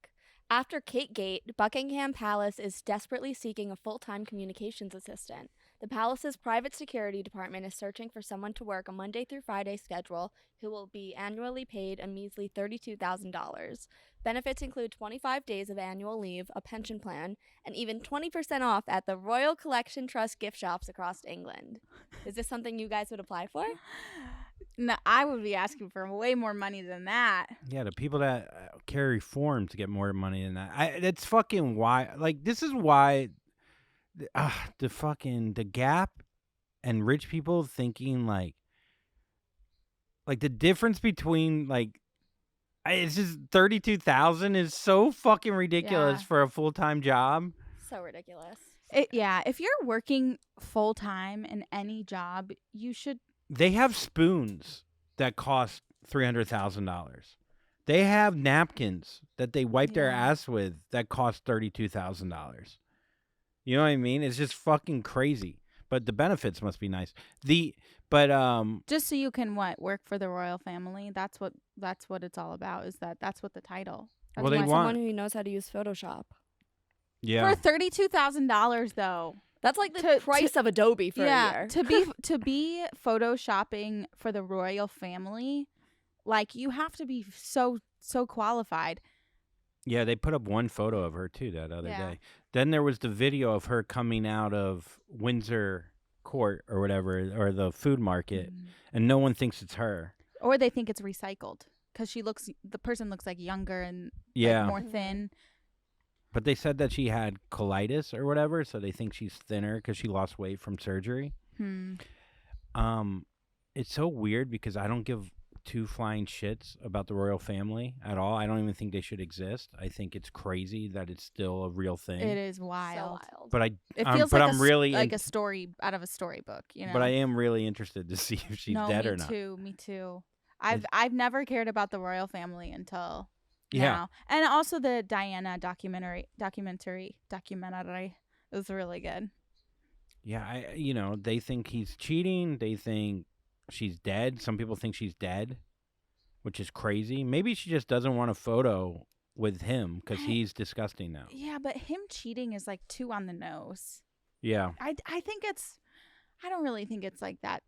[SPEAKER 4] After KateGate, Buckingham Palace is desperately seeking a full-time communications assistant. The palace's private security department is searching for someone to work a Monday through Friday schedule who will be annually paid a measly $32,000. Benefits include 25 days of annual leave, a pension plan, and even 20% off at the Royal Collection Trust gift shops across England. Is this something you guys would apply for?
[SPEAKER 3] No, I would be asking for way more money than that.
[SPEAKER 2] Yeah, the people that carry forms to get more money than that. That's fucking why. Like, this is why the gap and rich people thinking like the difference between it's just 32,000 is so fucking ridiculous
[SPEAKER 3] Yeah.
[SPEAKER 2] for a full-time job.
[SPEAKER 4] So ridiculous.
[SPEAKER 3] Yeah, if you're working full time in any job, you should.
[SPEAKER 2] They have spoons that cost $300,000. They have napkins that they wipe their
[SPEAKER 3] Yeah.
[SPEAKER 2] ass with that cost $32,000. You know what I mean? It's just fucking crazy. But the benefits must be nice.
[SPEAKER 3] Just so you can work for the royal family. That's what it's all about. That's what the title.
[SPEAKER 2] Well, they
[SPEAKER 4] Like
[SPEAKER 2] want-
[SPEAKER 4] someone who knows how to use Photoshop.
[SPEAKER 2] Yeah.
[SPEAKER 3] For $32,000 though.
[SPEAKER 4] That's like the
[SPEAKER 3] To-
[SPEAKER 4] price of Adobe for a year.
[SPEAKER 3] to be photoshopping for the royal family, like you have to be so qualified.
[SPEAKER 2] Yeah, they put up one photo of her too that other
[SPEAKER 3] Yeah.
[SPEAKER 2] day. Then there was the video of her coming out of Windsor Court or whatever, or the food market, and no one thinks it's her.
[SPEAKER 3] Or they think it's recycled because the person looks like younger and
[SPEAKER 2] Yeah.
[SPEAKER 3] more thin.
[SPEAKER 2] But they said that she had colitis or whatever, so they think she's thinner because she lost weight from surgery. It's so weird because I don't give two flying shits about the royal family at all. I don't even think they should exist. I think it's crazy that it's still a real thing.
[SPEAKER 3] It is
[SPEAKER 4] So
[SPEAKER 3] wild.
[SPEAKER 4] wild.
[SPEAKER 2] But
[SPEAKER 3] It
[SPEAKER 2] I'm-
[SPEAKER 3] feels
[SPEAKER 2] but
[SPEAKER 3] like
[SPEAKER 2] I'm really
[SPEAKER 3] like
[SPEAKER 2] in-
[SPEAKER 3] a story out of a storybook, you know.
[SPEAKER 2] But I am really interested to see if she's
[SPEAKER 3] no,
[SPEAKER 2] dead
[SPEAKER 3] me
[SPEAKER 2] or not.
[SPEAKER 3] too. Me too. I've never cared about the royal family until
[SPEAKER 2] Yeah.
[SPEAKER 3] now, and also the Diana documentary. It was really good.
[SPEAKER 2] Yeah, they think he's cheating. They think she's dead. Some people think she's dead, which is crazy. Maybe she just doesn't want a photo with him because he's disgusting now.
[SPEAKER 3] Yeah, but him cheating is like too on the nose.
[SPEAKER 2] Yeah.
[SPEAKER 3] I think I don't really think it's like that.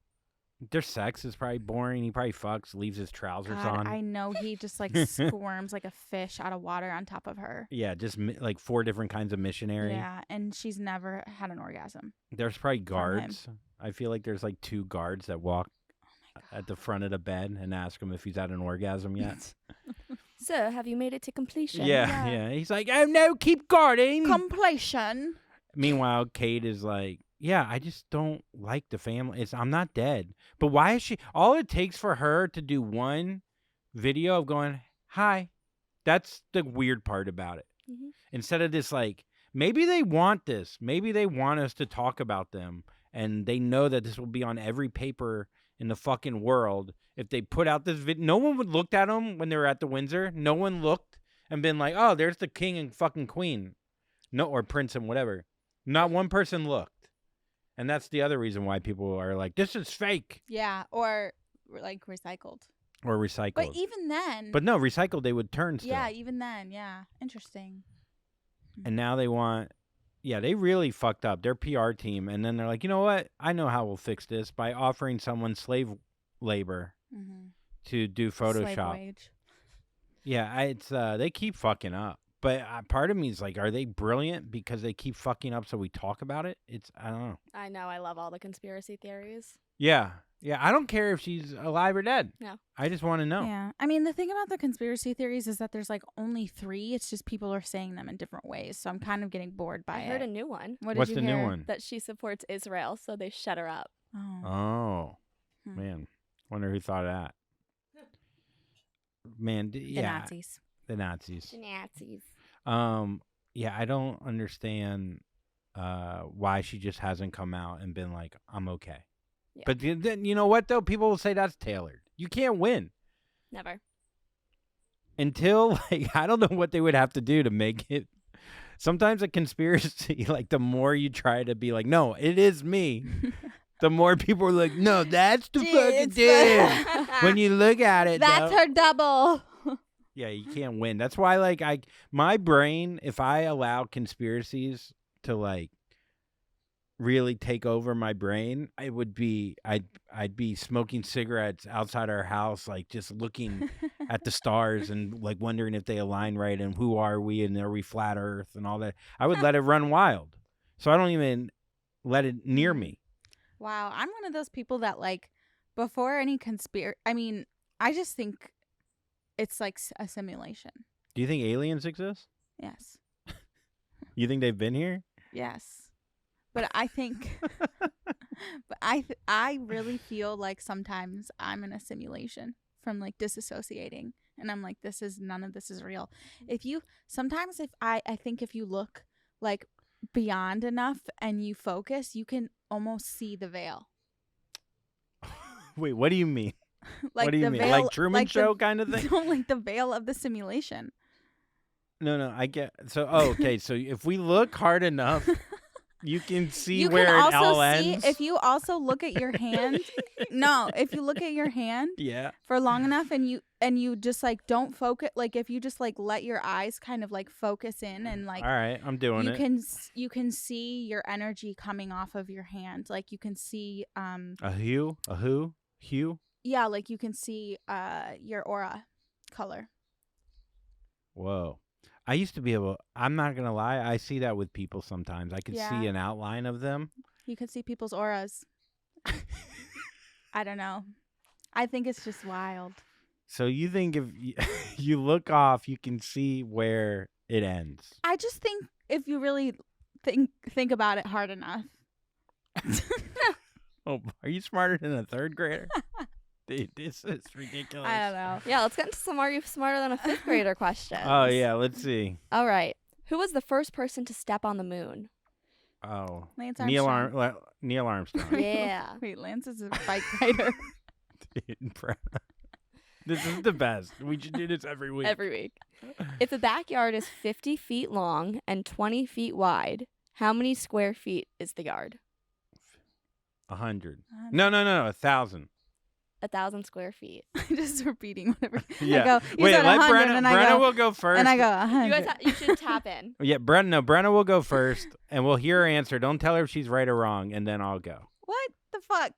[SPEAKER 2] Their sex is probably boring. He probably fucks, leaves his trousers
[SPEAKER 3] God,
[SPEAKER 2] on.
[SPEAKER 3] I know he just like squirms like a fish out of water on top of her.
[SPEAKER 2] Yeah, just like 4 different kinds of missionary.
[SPEAKER 3] Yeah, and she's never had an orgasm.
[SPEAKER 2] There's probably
[SPEAKER 3] him.
[SPEAKER 2] guards. I feel like there's like 2 guards that walk
[SPEAKER 3] Oh my
[SPEAKER 2] at the front of the bed and ask him if he's had an orgasm yet.
[SPEAKER 4] So, have you made it to completion?
[SPEAKER 2] Yeah. He's like, oh no, keep guarding.
[SPEAKER 3] Completion.
[SPEAKER 2] Meanwhile, Kate is like, yeah, I just don't like the family. I'm not dead. But why is she? All it takes for her to do one video of going, hi. That's the weird part about it.
[SPEAKER 4] Mhm.
[SPEAKER 2] Instead of this, like, maybe they want this. Maybe they want us to talk about them. And they know that this will be on every paper in the fucking world. If they put out this video, no one would looked at them when they were at the Windsor. No one looked and been like, oh, there's the king and fucking queen. No, or prince and whatever. Not one person looked. And that's the other reason why people are like, this is fake.
[SPEAKER 3] Yeah, or like recycled.
[SPEAKER 2] Or recycled.
[SPEAKER 3] But even then.
[SPEAKER 2] But no, recycled they would turn still.
[SPEAKER 3] Yeah, even then. Yeah. Interesting.
[SPEAKER 2] And now they want, yeah, they really fucked up their PR team. And then they're like, you know what? I know how we'll fix this by offering someone slave labor to do Photoshop.
[SPEAKER 3] Slave wage.
[SPEAKER 2] Yeah, it's they keep fucking up. But part of me is like, are they brilliant because they keep fucking up so we talk about it? I don't know.
[SPEAKER 4] I know. I love all the conspiracy theories.
[SPEAKER 2] Yeah. I don't care if she's alive or dead.
[SPEAKER 4] No.
[SPEAKER 2] I just want to know.
[SPEAKER 3] Yeah. I mean, the thing about the conspiracy theories is that there's like only 3. It's just people are saying them in different ways. So I'm kind of getting bored by
[SPEAKER 4] I
[SPEAKER 3] it.
[SPEAKER 4] heard a new one.
[SPEAKER 2] What's the new one?
[SPEAKER 4] That she supports Israel, so they shut her up.
[SPEAKER 2] Oh. Man. Wonder who thought of that. Man,
[SPEAKER 3] The
[SPEAKER 2] yeah.
[SPEAKER 3] Nazis.
[SPEAKER 2] The Nazis.
[SPEAKER 4] The Nazis.
[SPEAKER 2] Yeah, I don't understand why she just hasn't come out and been like, I'm okay.
[SPEAKER 4] Yeah.
[SPEAKER 2] But then, you know what, though? People will say that's tailored. You can't win.
[SPEAKER 4] Never.
[SPEAKER 2] Until, like, I don't know what they would have to do to make it. Sometimes a conspiracy, like, the more you try to be like, no, it is me, the more people are like, no, that's the fucking dude. When you look at it,
[SPEAKER 3] That's
[SPEAKER 2] though,
[SPEAKER 3] her double.
[SPEAKER 2] yeah, you can't win. That's why, like, my brain, if I allow conspiracies to, like, really take over my brain, I'd be smoking cigarettes outside our house, like, just looking at the stars and, like, wondering if they align right and who are we and are we flat Earth and all that. I would let it run wild. So I don't even let it near me.
[SPEAKER 3] Wow. I'm one of those people that, like, before any I mean, I just think it's like a simulation.
[SPEAKER 2] Do you think aliens exist?
[SPEAKER 3] Yes.
[SPEAKER 2] You think they've been here?
[SPEAKER 3] Yes. But I think, but I really feel like sometimes I'm in a simulation from like disassociating, and I'm like, none of this is real. Sometimes I think if you look like beyond enough and you focus, you can almost see the veil.
[SPEAKER 2] Wait, what do you mean?
[SPEAKER 3] Like
[SPEAKER 2] what do you
[SPEAKER 3] the
[SPEAKER 2] mean?
[SPEAKER 3] veil,
[SPEAKER 2] Like Truman Show kind of thing?
[SPEAKER 3] No, like the veil of the simulation.
[SPEAKER 2] No, I get. So, okay, so if we look hard enough, you can see
[SPEAKER 3] You
[SPEAKER 2] where
[SPEAKER 3] can
[SPEAKER 2] it all
[SPEAKER 3] also
[SPEAKER 2] ends.
[SPEAKER 3] see if you also look at your hand. No, if you look at your hand
[SPEAKER 2] Yeah.
[SPEAKER 3] for long enough and you just like don't focus, like if you just like let your eyes kind of like focus in and like
[SPEAKER 2] All right, I'm doing
[SPEAKER 3] you
[SPEAKER 2] it.
[SPEAKER 3] you can see your energy coming off of your hand. Like you can see
[SPEAKER 2] A hue?
[SPEAKER 3] yeah, like you can see your aura color.
[SPEAKER 2] Whoa. I used to be able, I'm not going to lie, I see that with people sometimes. I could
[SPEAKER 3] Yeah.
[SPEAKER 2] see an outline of them.
[SPEAKER 3] You can see people's auras. I don't know. I think it's just wild.
[SPEAKER 2] So you think if you look off, you can see where it ends.
[SPEAKER 3] I just think if you really think about it hard enough.
[SPEAKER 2] Oh, are you smarter than a third grader? Dude, this is ridiculous.
[SPEAKER 3] I don't know.
[SPEAKER 4] Yeah, let's get into some Are You Smarter Than a Fifth Grader questions.
[SPEAKER 2] Oh, yeah, let's see.
[SPEAKER 4] All right. Who was the first person to step on the moon?
[SPEAKER 2] Oh,
[SPEAKER 3] Lance
[SPEAKER 2] Neil
[SPEAKER 3] Armstrong.
[SPEAKER 2] Armstrong.
[SPEAKER 4] Yeah.
[SPEAKER 3] Wait, Lance is a bike rider.
[SPEAKER 2] Dude, Brenna. This is the best. We should do this every week.
[SPEAKER 4] Every week. If a backyard is 50 feet long and 20 feet wide, how many square feet is the yard?
[SPEAKER 2] 100. No, 1,000.
[SPEAKER 4] 1,000 square feet.
[SPEAKER 3] I'm just repeating whatever.
[SPEAKER 2] Yeah.
[SPEAKER 3] I go, you
[SPEAKER 2] Wait,
[SPEAKER 3] said
[SPEAKER 2] let
[SPEAKER 3] 100,
[SPEAKER 2] Brenna.
[SPEAKER 3] and
[SPEAKER 2] Brenna
[SPEAKER 3] I go,
[SPEAKER 2] will go first.
[SPEAKER 3] and I go 100.
[SPEAKER 4] You guys, you should tap in.
[SPEAKER 2] Yeah, Brenna will go first, and we'll hear her answer. Don't tell her if she's right or wrong, and then I'll go.
[SPEAKER 3] What the fuck?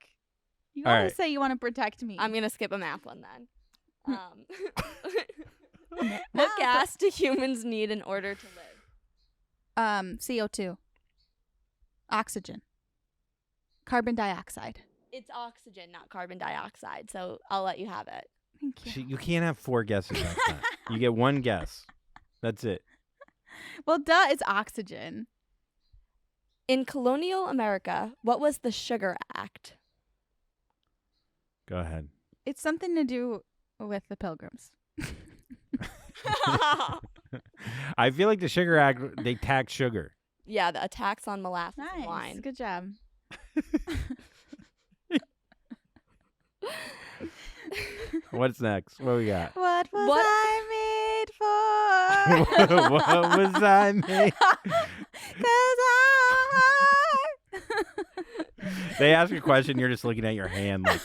[SPEAKER 3] You
[SPEAKER 2] All
[SPEAKER 3] always
[SPEAKER 2] right.
[SPEAKER 3] say you want to protect me.
[SPEAKER 4] I'm going to skip a math one then. What gas do humans need in order to live?
[SPEAKER 3] CO2, oxygen, carbon dioxide.
[SPEAKER 4] It's oxygen, not carbon dioxide. So I'll let you have it.
[SPEAKER 3] Thank you.
[SPEAKER 2] You can't have 4 guesses like that. You get 1 guess. That's it.
[SPEAKER 3] Well, duh, it's oxygen.
[SPEAKER 4] In colonial America, what was the Sugar Act?
[SPEAKER 2] Go ahead.
[SPEAKER 3] It's something to do with the Pilgrims.
[SPEAKER 2] I feel like the Sugar Act, they tax sugar.
[SPEAKER 4] Yeah, the attacks on molasses and
[SPEAKER 3] Nice.
[SPEAKER 4] wine.
[SPEAKER 3] Good job.
[SPEAKER 2] What's next? What we got?
[SPEAKER 3] What was
[SPEAKER 4] What-
[SPEAKER 3] I made for?
[SPEAKER 2] What was I made?
[SPEAKER 3] 'Cause
[SPEAKER 2] They ask a question, you're just looking at your hand like,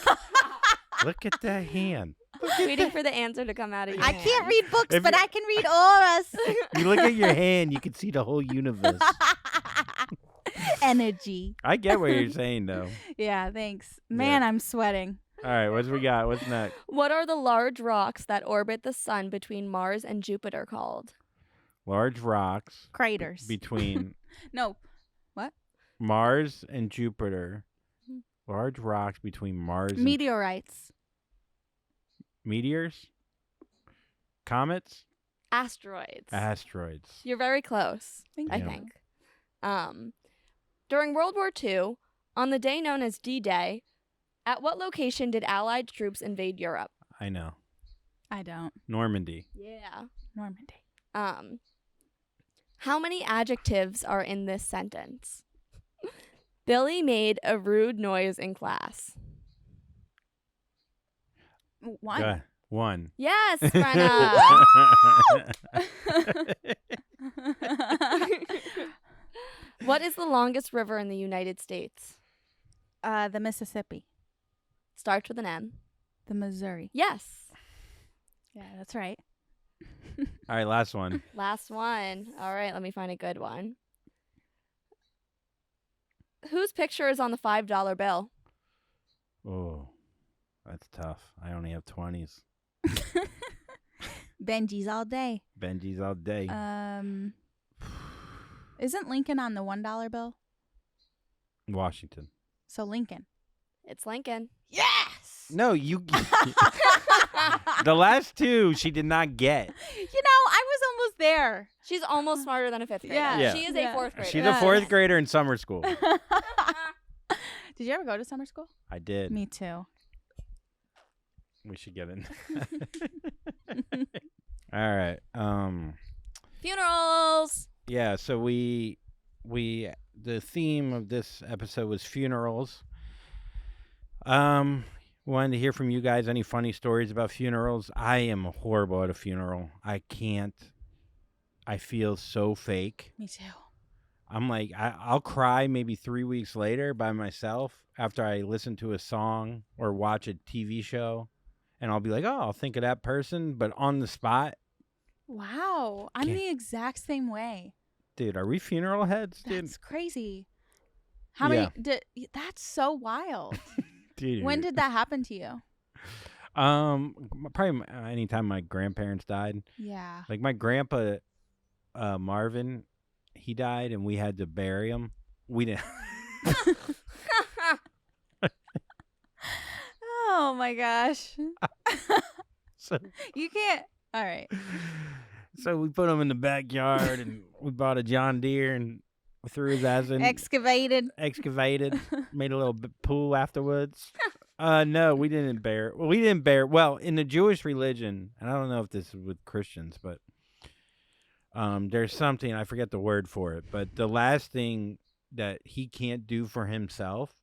[SPEAKER 2] look at that hand.
[SPEAKER 4] Waiting for the answer to come out of your
[SPEAKER 3] I
[SPEAKER 4] hand.
[SPEAKER 3] can't read books,
[SPEAKER 2] If
[SPEAKER 3] but
[SPEAKER 2] you-
[SPEAKER 3] I can read auras.
[SPEAKER 2] You look at your hand, you can see the whole universe.
[SPEAKER 3] Energy.
[SPEAKER 2] I get what you're saying, though.
[SPEAKER 3] Yeah, thanks. Man, I'm sweating.
[SPEAKER 2] All right, what we got? What's next?
[SPEAKER 4] What are the large rocks that orbit the sun between Mars and Jupiter called?
[SPEAKER 2] Large rocks
[SPEAKER 3] Craters.
[SPEAKER 2] between
[SPEAKER 3] No.
[SPEAKER 2] Mars and Jupiter. Large rocks between Mars and
[SPEAKER 3] Meteorites.
[SPEAKER 2] meteors? Comets?
[SPEAKER 4] Asteroids.
[SPEAKER 2] Asteroids.
[SPEAKER 4] You're very close,
[SPEAKER 3] Thank
[SPEAKER 4] I
[SPEAKER 2] you.
[SPEAKER 4] think. During World War II, on the day known as D-Day, at what location did Allied troops invade Europe?
[SPEAKER 2] I know.
[SPEAKER 3] I don't.
[SPEAKER 2] Normandy.
[SPEAKER 4] Yeah.
[SPEAKER 3] Normandy.
[SPEAKER 4] How many adjectives are in this sentence? Billy made a rude noise in class.
[SPEAKER 3] One.
[SPEAKER 2] Go ahead. 1.
[SPEAKER 4] Yes, Brenna. What is the longest river in the United States?
[SPEAKER 3] The Mississippi.
[SPEAKER 4] Starts with an M.
[SPEAKER 3] The Missouri.
[SPEAKER 4] Yes.
[SPEAKER 3] Yeah, that's right.
[SPEAKER 2] All right, last one.
[SPEAKER 4] Last one. All right, let me find a good one. Whose picture is on the $5 bill?
[SPEAKER 2] Oh, that's tough. I only have 20s.
[SPEAKER 3] Benji's all day.
[SPEAKER 2] Benji's all day.
[SPEAKER 3] Isn't Lincoln on the $1 bill?
[SPEAKER 2] Washington.
[SPEAKER 3] So Lincoln.
[SPEAKER 4] It's Lincoln.
[SPEAKER 3] Yes.
[SPEAKER 2] No, you. The last 2 she did not get.
[SPEAKER 3] You know, I was almost there.
[SPEAKER 4] She's almost smarter than a 5th grader.
[SPEAKER 3] Yeah.
[SPEAKER 4] She is
[SPEAKER 3] Yeah.
[SPEAKER 4] a 4th grader.
[SPEAKER 2] She's a 4th grader in summer school.
[SPEAKER 3] Did you ever go to summer school?
[SPEAKER 2] I did.
[SPEAKER 3] Me too.
[SPEAKER 2] We should get in. All right.
[SPEAKER 4] Funerals.
[SPEAKER 2] Yeah, so we the theme of this episode was funerals. Wanted to hear from you guys any funny stories about funerals. I am horrible at a funeral. I can't. I feel so fake.
[SPEAKER 3] Me too.
[SPEAKER 2] I'm like, I'll cry maybe 3 weeks later by myself after I listen to a song or watch a TV show. And I'll be like, oh, I'll think of that person. But on the spot,
[SPEAKER 3] Wow. I'm
[SPEAKER 2] Can't-
[SPEAKER 3] the exact same way.
[SPEAKER 2] dude, are we funeral heads, dude?
[SPEAKER 3] That's crazy. How
[SPEAKER 2] Yeah.
[SPEAKER 3] many? That's so wild.
[SPEAKER 2] Dude.
[SPEAKER 3] When did that happen to you?
[SPEAKER 2] Probably anytime my grandparents died.
[SPEAKER 3] Yeah.
[SPEAKER 2] Like my grandpa, Marvin, he died and we had to bury him. We didn't.
[SPEAKER 3] Oh my gosh.
[SPEAKER 2] so,
[SPEAKER 3] You can't. All right.
[SPEAKER 2] so we put him in the backyard and we bought a John Deere and threw his ass in.
[SPEAKER 3] Excavated.
[SPEAKER 2] Excavated, made a little pool afterwards. No, we didn't bear. Well, we didn't bear. Well, in the Jewish religion, and I don't know if this is with Christians, but there's something, I forget the word for it, but the last thing that he can't do for himself,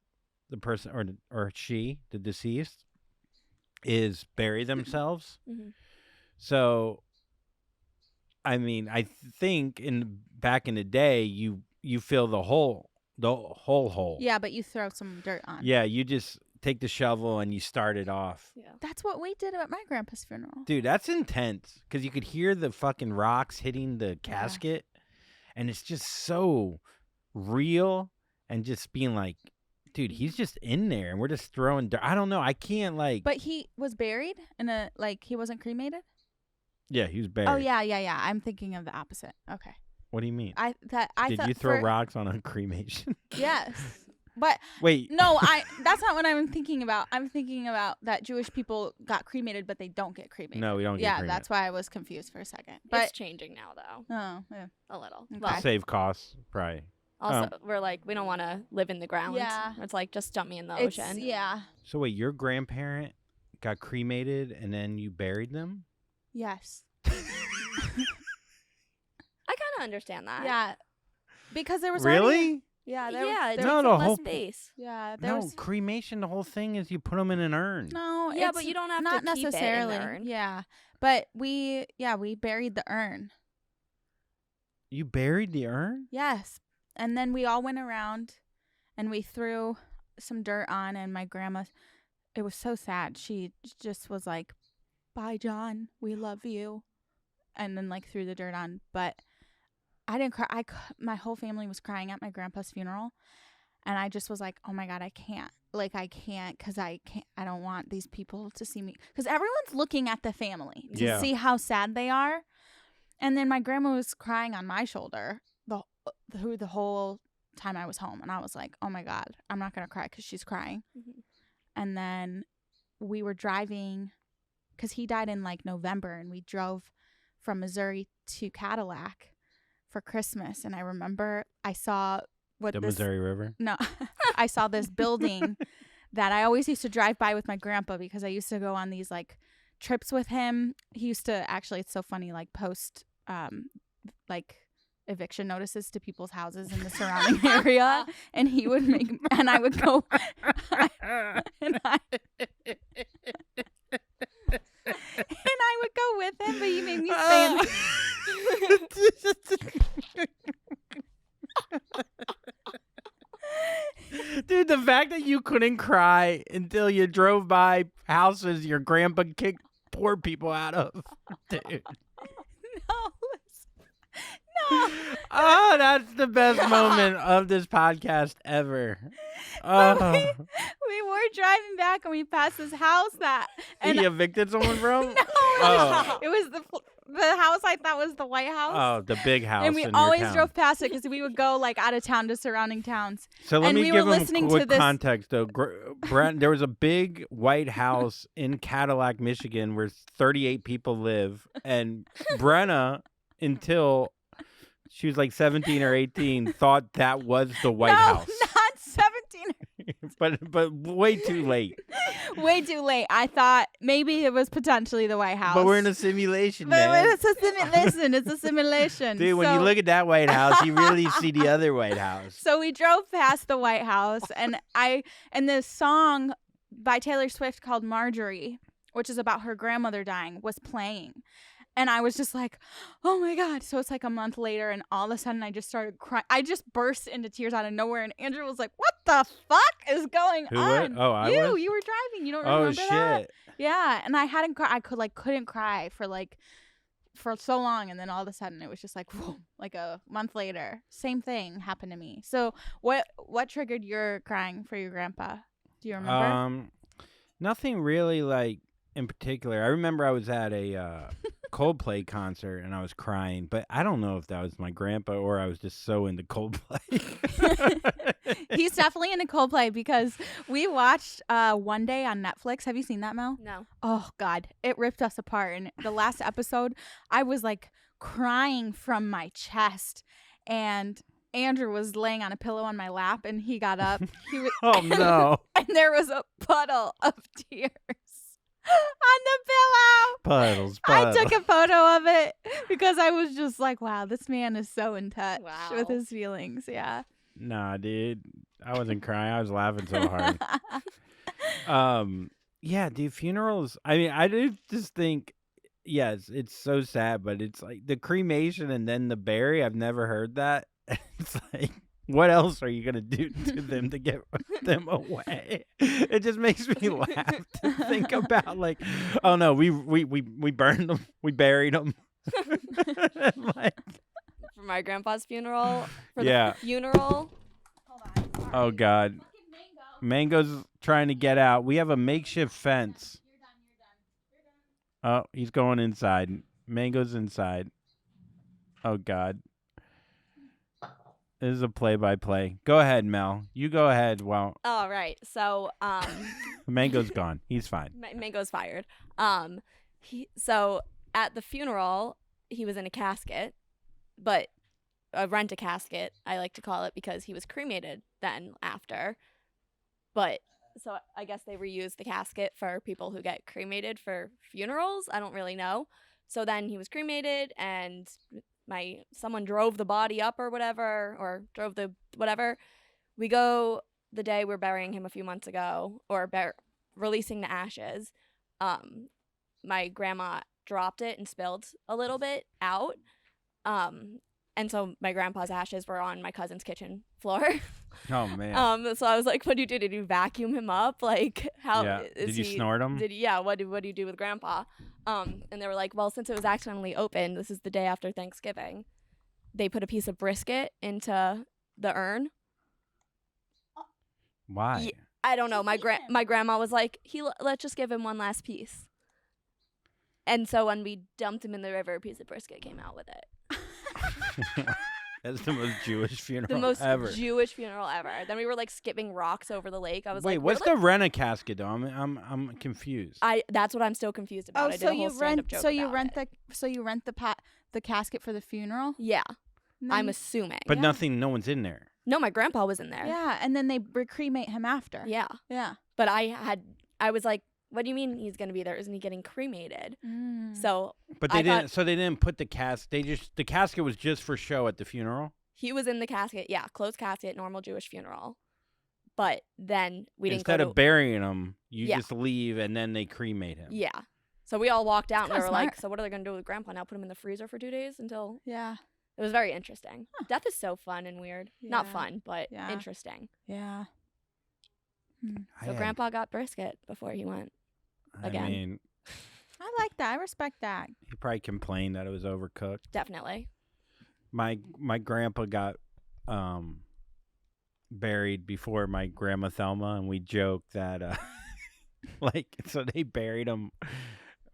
[SPEAKER 2] the person or she, the deceased, is bury themselves.
[SPEAKER 4] Mhm.
[SPEAKER 2] So, I mean, I think back in the day, you fill the whole hole.
[SPEAKER 3] Yeah, but you throw some dirt on.
[SPEAKER 2] Yeah, you just take the shovel and you start it off.
[SPEAKER 4] Yeah.
[SPEAKER 3] That's what we did at my grandpa's funeral.
[SPEAKER 2] Dude, that's intense because you could hear the fucking rocks hitting the casket, and it's just so real and just being like, dude, he's just in there and we're just throwing dirt. I don't know. I can't like.
[SPEAKER 3] But he was buried in a, like, he wasn't cremated?
[SPEAKER 2] Yeah, he was buried.
[SPEAKER 3] Oh, yeah. I'm thinking of the opposite. Okay.
[SPEAKER 2] What do you mean?
[SPEAKER 3] I
[SPEAKER 2] Did
[SPEAKER 3] thought
[SPEAKER 2] you throw
[SPEAKER 3] for-
[SPEAKER 2] rocks on a cremation?
[SPEAKER 3] Yes. But
[SPEAKER 2] Wait.
[SPEAKER 3] no, that's not what I'm thinking about. I'm thinking about that Jewish people got cremated, but they don't get cremated.
[SPEAKER 2] No, we don't get
[SPEAKER 3] Yeah,
[SPEAKER 2] cremated.
[SPEAKER 3] that's why I was confused for a second.
[SPEAKER 4] It's
[SPEAKER 3] But
[SPEAKER 4] changing now, though.
[SPEAKER 3] oh, yeah.
[SPEAKER 4] A little.
[SPEAKER 3] Okay.
[SPEAKER 4] Well,
[SPEAKER 2] Save costs, probably.
[SPEAKER 4] also, we're like, we don't want to live in the ground.
[SPEAKER 3] Yeah.
[SPEAKER 4] It's like, just dump me in the
[SPEAKER 3] It's
[SPEAKER 4] ocean.
[SPEAKER 3] yeah.
[SPEAKER 2] So wait, your grandparent got cremated and then you buried them?
[SPEAKER 3] Yes.
[SPEAKER 4] I kind of understand that.
[SPEAKER 3] Yeah. Because there was
[SPEAKER 2] Really?
[SPEAKER 3] already, yeah, there
[SPEAKER 4] Yeah, it
[SPEAKER 3] there,
[SPEAKER 4] takes
[SPEAKER 2] No,
[SPEAKER 4] up
[SPEAKER 2] the
[SPEAKER 4] less
[SPEAKER 2] whole-
[SPEAKER 4] space.
[SPEAKER 3] yeah, there
[SPEAKER 2] No,
[SPEAKER 3] was
[SPEAKER 2] cremation, the whole thing is you put them in an urn.
[SPEAKER 3] no,
[SPEAKER 4] Yeah,
[SPEAKER 3] it's
[SPEAKER 4] but you don't have
[SPEAKER 3] not
[SPEAKER 4] to keep it in the
[SPEAKER 3] necessarily.
[SPEAKER 4] urn.
[SPEAKER 3] Yeah. But we buried the urn.
[SPEAKER 2] You buried the urn?
[SPEAKER 3] Yes. And then we all went around and we threw some dirt on, and my grandma, it was so sad. She just was like, "Bye, John. We love you." And then like threw the dirt on. But I didn't cry. My whole family was crying at my grandpa's funeral. And I just was like, "Oh my God, I can't. Like, I can't because I don't want these people to see me." Because everyone's looking at the family to
[SPEAKER 2] Yeah.
[SPEAKER 3] see how sad they are. And then my grandma was crying on my shoulder the whole time I was home. And I was like, "Oh my God, I'm not going to cry because she's crying."
[SPEAKER 4] Mhm.
[SPEAKER 3] And then we were driving because he died in like November. And we drove from Missouri to Cadillac for Christmas. And I remember I saw what
[SPEAKER 2] The
[SPEAKER 3] this...
[SPEAKER 2] Missouri River?
[SPEAKER 3] No, I saw this building that I always used to drive by with my grandpa because I used to go on these like trips with him. He used to actually, it's so funny, like post like eviction notices to people's houses in the surrounding area, and he would make, and I would go, and I would go with him, but he made me stay
[SPEAKER 2] Dude, the fact that you couldn't cry until you drove by houses your grandpa kicked poor people out of. Dude.
[SPEAKER 3] No, no.
[SPEAKER 2] Oh, that's the best moment of this podcast ever.
[SPEAKER 3] But
[SPEAKER 2] Oh.
[SPEAKER 3] we were driving back and we passed this house and
[SPEAKER 2] He evicted someone from?
[SPEAKER 3] no,
[SPEAKER 2] Oh.
[SPEAKER 3] it was the house I thought was the White House.
[SPEAKER 2] Oh, the big house.
[SPEAKER 3] And we
[SPEAKER 2] in your
[SPEAKER 3] always
[SPEAKER 2] town.
[SPEAKER 3] drove past it because we would go like out of town to surrounding towns.
[SPEAKER 2] So let
[SPEAKER 3] and
[SPEAKER 2] me
[SPEAKER 3] we
[SPEAKER 2] give
[SPEAKER 3] were
[SPEAKER 2] him
[SPEAKER 3] listening to
[SPEAKER 2] quick
[SPEAKER 3] this-
[SPEAKER 2] context, though. Brent, there was a big White House in Cadillac, Michigan, where 38 people live, and Brenna, until she was like 17 or 18, thought that was the White
[SPEAKER 3] no,
[SPEAKER 2] House.
[SPEAKER 3] not 17.
[SPEAKER 2] but way too late.
[SPEAKER 3] Way too late. I thought maybe it was potentially the White House.
[SPEAKER 2] But we're in a simulation,
[SPEAKER 3] But
[SPEAKER 2] man.
[SPEAKER 3] it's a simulation. It's a simulation.
[SPEAKER 2] Dude, when you
[SPEAKER 3] So-
[SPEAKER 2] look at that White House, you really see the other White House.
[SPEAKER 3] So we drove past the White House, and this song by Taylor Swift called Marjorie, which is about her grandmother dying, was playing. And I was just like, "Oh my God." So it's like a month later, and all of a sudden I just started crying. I just burst into tears out of nowhere, and Andrew was like, "What the fuck is going
[SPEAKER 2] Who
[SPEAKER 3] on?"
[SPEAKER 2] was? Oh, I
[SPEAKER 3] you,
[SPEAKER 2] was?
[SPEAKER 3] you were driving. You don't
[SPEAKER 2] Oh,
[SPEAKER 3] remember that?
[SPEAKER 2] shit.
[SPEAKER 3] Yeah, and I hadn't cried. I couldn't cry for so long, and then all of a sudden it was just like, whoa, like a month later, same thing happened to me. So what triggered your crying for your grandpa? Do you remember?
[SPEAKER 2] Nothing really like in particular. I remember I was at a Coldplay concert and I was crying, but I don't know if that was my grandpa or I was just so into Coldplay.
[SPEAKER 3] He's definitely into Coldplay because we watched One Day on Netflix. Have you seen that, Mel?
[SPEAKER 4] No.
[SPEAKER 3] Oh God, it ripped us apart. And the last episode, I was like crying from my chest, and Andrew was laying on a pillow on my lap, and he got up. He was,
[SPEAKER 2] Oh no.
[SPEAKER 3] and there was a puddle of tears on the pillow.
[SPEAKER 2] Puddles.
[SPEAKER 3] I took a photo of it because I was just like, wow, this man is so in touch
[SPEAKER 4] Wow.
[SPEAKER 3] with his feelings. Yeah.
[SPEAKER 2] Nah, dude. I wasn't crying. I was laughing so hard. Yeah, dude, funerals. I mean, I do just think, yes, it's so sad, but it's like the cremation and then the bury. I've never heard that. It's like, what else are you gonna do to them to get them away? It just makes me laugh to think about like, oh no, we burned them, we buried them. Like,
[SPEAKER 4] For my grandpa's funeral. For
[SPEAKER 2] Yeah.
[SPEAKER 4] the funeral.
[SPEAKER 3] Hold on. Sorry.
[SPEAKER 2] oh God,
[SPEAKER 3] Look at Mango.
[SPEAKER 2] Mango's trying to get out. We have a makeshift fence.
[SPEAKER 3] You're done.
[SPEAKER 2] Oh, he's going inside. Mango's inside. Oh God. This is a play-by-play. Go ahead, Mel. You go ahead. Well,
[SPEAKER 4] All right. So,
[SPEAKER 2] Mango's gone. He's fine.
[SPEAKER 4] Mango's fired. So at the funeral, he was in a casket, but a rent-a-casket, I like to call it, because he was cremated then after. But so I guess they reused the casket for people who get cremated for funerals. I don't really know. So then he was cremated, and someone drove the body up or whatever, or drove the whatever. We go the day we're burying him a few months ago, or releasing the ashes. My grandma dropped it and spilled a little bit out. And so my grandpa's ashes were on my cousin's kitchen floor.
[SPEAKER 2] Oh man.
[SPEAKER 4] So I was like, "What do you do? Did you vacuum him up? Like, how
[SPEAKER 2] Yeah.
[SPEAKER 4] is
[SPEAKER 2] Did you snort him?
[SPEAKER 4] What do you do with grandpa?" And they were like, "Well, since it was accidentally opened, this is the day after Thanksgiving. They put a piece of brisket into the urn."
[SPEAKER 2] Why?
[SPEAKER 4] Yeah, I don't know.
[SPEAKER 3] Just eat him.
[SPEAKER 4] My grandma was like, let's just give him one last piece. And so when we dumped him in the river, a piece of brisket came out with it.
[SPEAKER 2] That's the most Jewish funeral
[SPEAKER 4] The most
[SPEAKER 2] ever.
[SPEAKER 4] Jewish funeral ever. Then we were like skipping rocks over the lake. I was
[SPEAKER 2] Wait,
[SPEAKER 4] like,
[SPEAKER 2] what's the rent casket though? I'm confused.
[SPEAKER 4] That's what I'm still confused about. I did a whole stand-up joke about it.
[SPEAKER 3] the casket for the funeral?
[SPEAKER 4] Yeah,
[SPEAKER 3] And
[SPEAKER 4] I'm
[SPEAKER 3] then-
[SPEAKER 4] assuming.
[SPEAKER 2] But
[SPEAKER 3] Yeah.
[SPEAKER 2] no one's in there.
[SPEAKER 4] No, my grandpa was in there.
[SPEAKER 3] Yeah, and then they cremate him after.
[SPEAKER 4] Yeah.
[SPEAKER 3] Yeah.
[SPEAKER 4] But I was like, what do you mean he's gonna be there? Isn't he getting cremated?
[SPEAKER 3] Mm.
[SPEAKER 4] So
[SPEAKER 2] But
[SPEAKER 4] I
[SPEAKER 2] they didn't.
[SPEAKER 4] thought-
[SPEAKER 2] So they didn't put the the casket was just for show at the funeral.
[SPEAKER 4] he was in the casket. Yeah, closed casket, normal Jewish funeral. But then we didn't
[SPEAKER 2] Instead
[SPEAKER 4] go
[SPEAKER 2] of burying him, you
[SPEAKER 4] Yeah.
[SPEAKER 2] just leave and then they cremate him.
[SPEAKER 4] Yeah. So we all walked out and we
[SPEAKER 3] kinda
[SPEAKER 4] were like,
[SPEAKER 3] smart.
[SPEAKER 4] so what are they going to do with grandpa now? Put him in the freezer for 2 days until...
[SPEAKER 3] Yeah.
[SPEAKER 4] It was very interesting. Death is so fun and weird. Not
[SPEAKER 3] Yeah.
[SPEAKER 4] fun, but
[SPEAKER 3] Yeah.
[SPEAKER 4] interesting.
[SPEAKER 3] Yeah.
[SPEAKER 4] So grandpa got brisket before he went. again.
[SPEAKER 2] I mean,
[SPEAKER 3] I like that. I respect that.
[SPEAKER 2] he probably complained that it was overcooked.
[SPEAKER 4] Definitely.
[SPEAKER 2] My grandpa got buried before my grandma Thelma, and we joked that so they buried him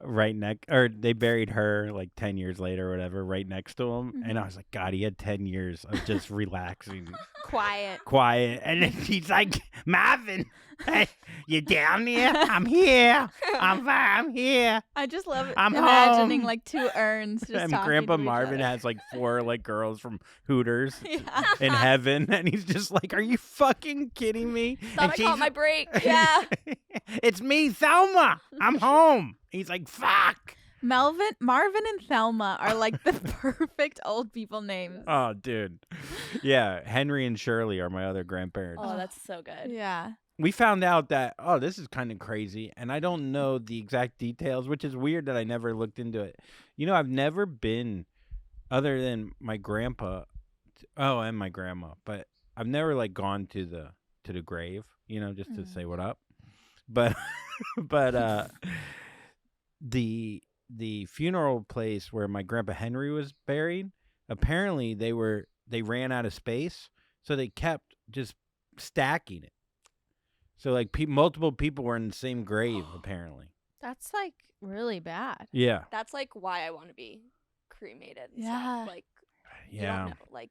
[SPEAKER 2] they buried her like 10 years later or whatever right next to him, and I was like, God, he had 10 years of just relaxing, quiet, and then he's like, Marvin, hey, you down there? I'm here. I'm here.
[SPEAKER 3] I just love
[SPEAKER 2] I'm
[SPEAKER 3] imagining
[SPEAKER 2] home.
[SPEAKER 3] like two urns just
[SPEAKER 2] And
[SPEAKER 3] talking
[SPEAKER 2] Grandpa
[SPEAKER 3] to each
[SPEAKER 2] Marvin
[SPEAKER 3] other.
[SPEAKER 2] has like 4 like girls from Hooters
[SPEAKER 3] Yeah.
[SPEAKER 2] in heaven, and he's just like, are you fucking kidding me?
[SPEAKER 4] Thought
[SPEAKER 2] And
[SPEAKER 4] I caught
[SPEAKER 2] she's-
[SPEAKER 4] my break. Yeah.
[SPEAKER 2] It's me, Thelma. I'm home. He's like, fuck.
[SPEAKER 3] Marvin and Thelma are like the perfect old people names.
[SPEAKER 2] Oh, dude. Yeah, Henry and Shirley are my other grandparents.
[SPEAKER 4] Oh, that's so good.
[SPEAKER 3] Yeah.
[SPEAKER 2] We found out that, this is kind of crazy, and I don't know the exact details, which is weird that I never looked into it. You know, I've never been, other than my grandpa, and my grandma, but I've never like gone to the grave, just to say what up. But the funeral place where my grandpa Henry was buried, apparently they ran out of space, so they kept just stacking it. So like multiple people were in the same grave apparently.
[SPEAKER 3] That's like really bad.
[SPEAKER 2] Yeah.
[SPEAKER 4] That's like why I want to be cremated. And
[SPEAKER 3] Yeah.
[SPEAKER 4] Stuff. Like, you
[SPEAKER 2] Yeah.
[SPEAKER 4] don't know. Like,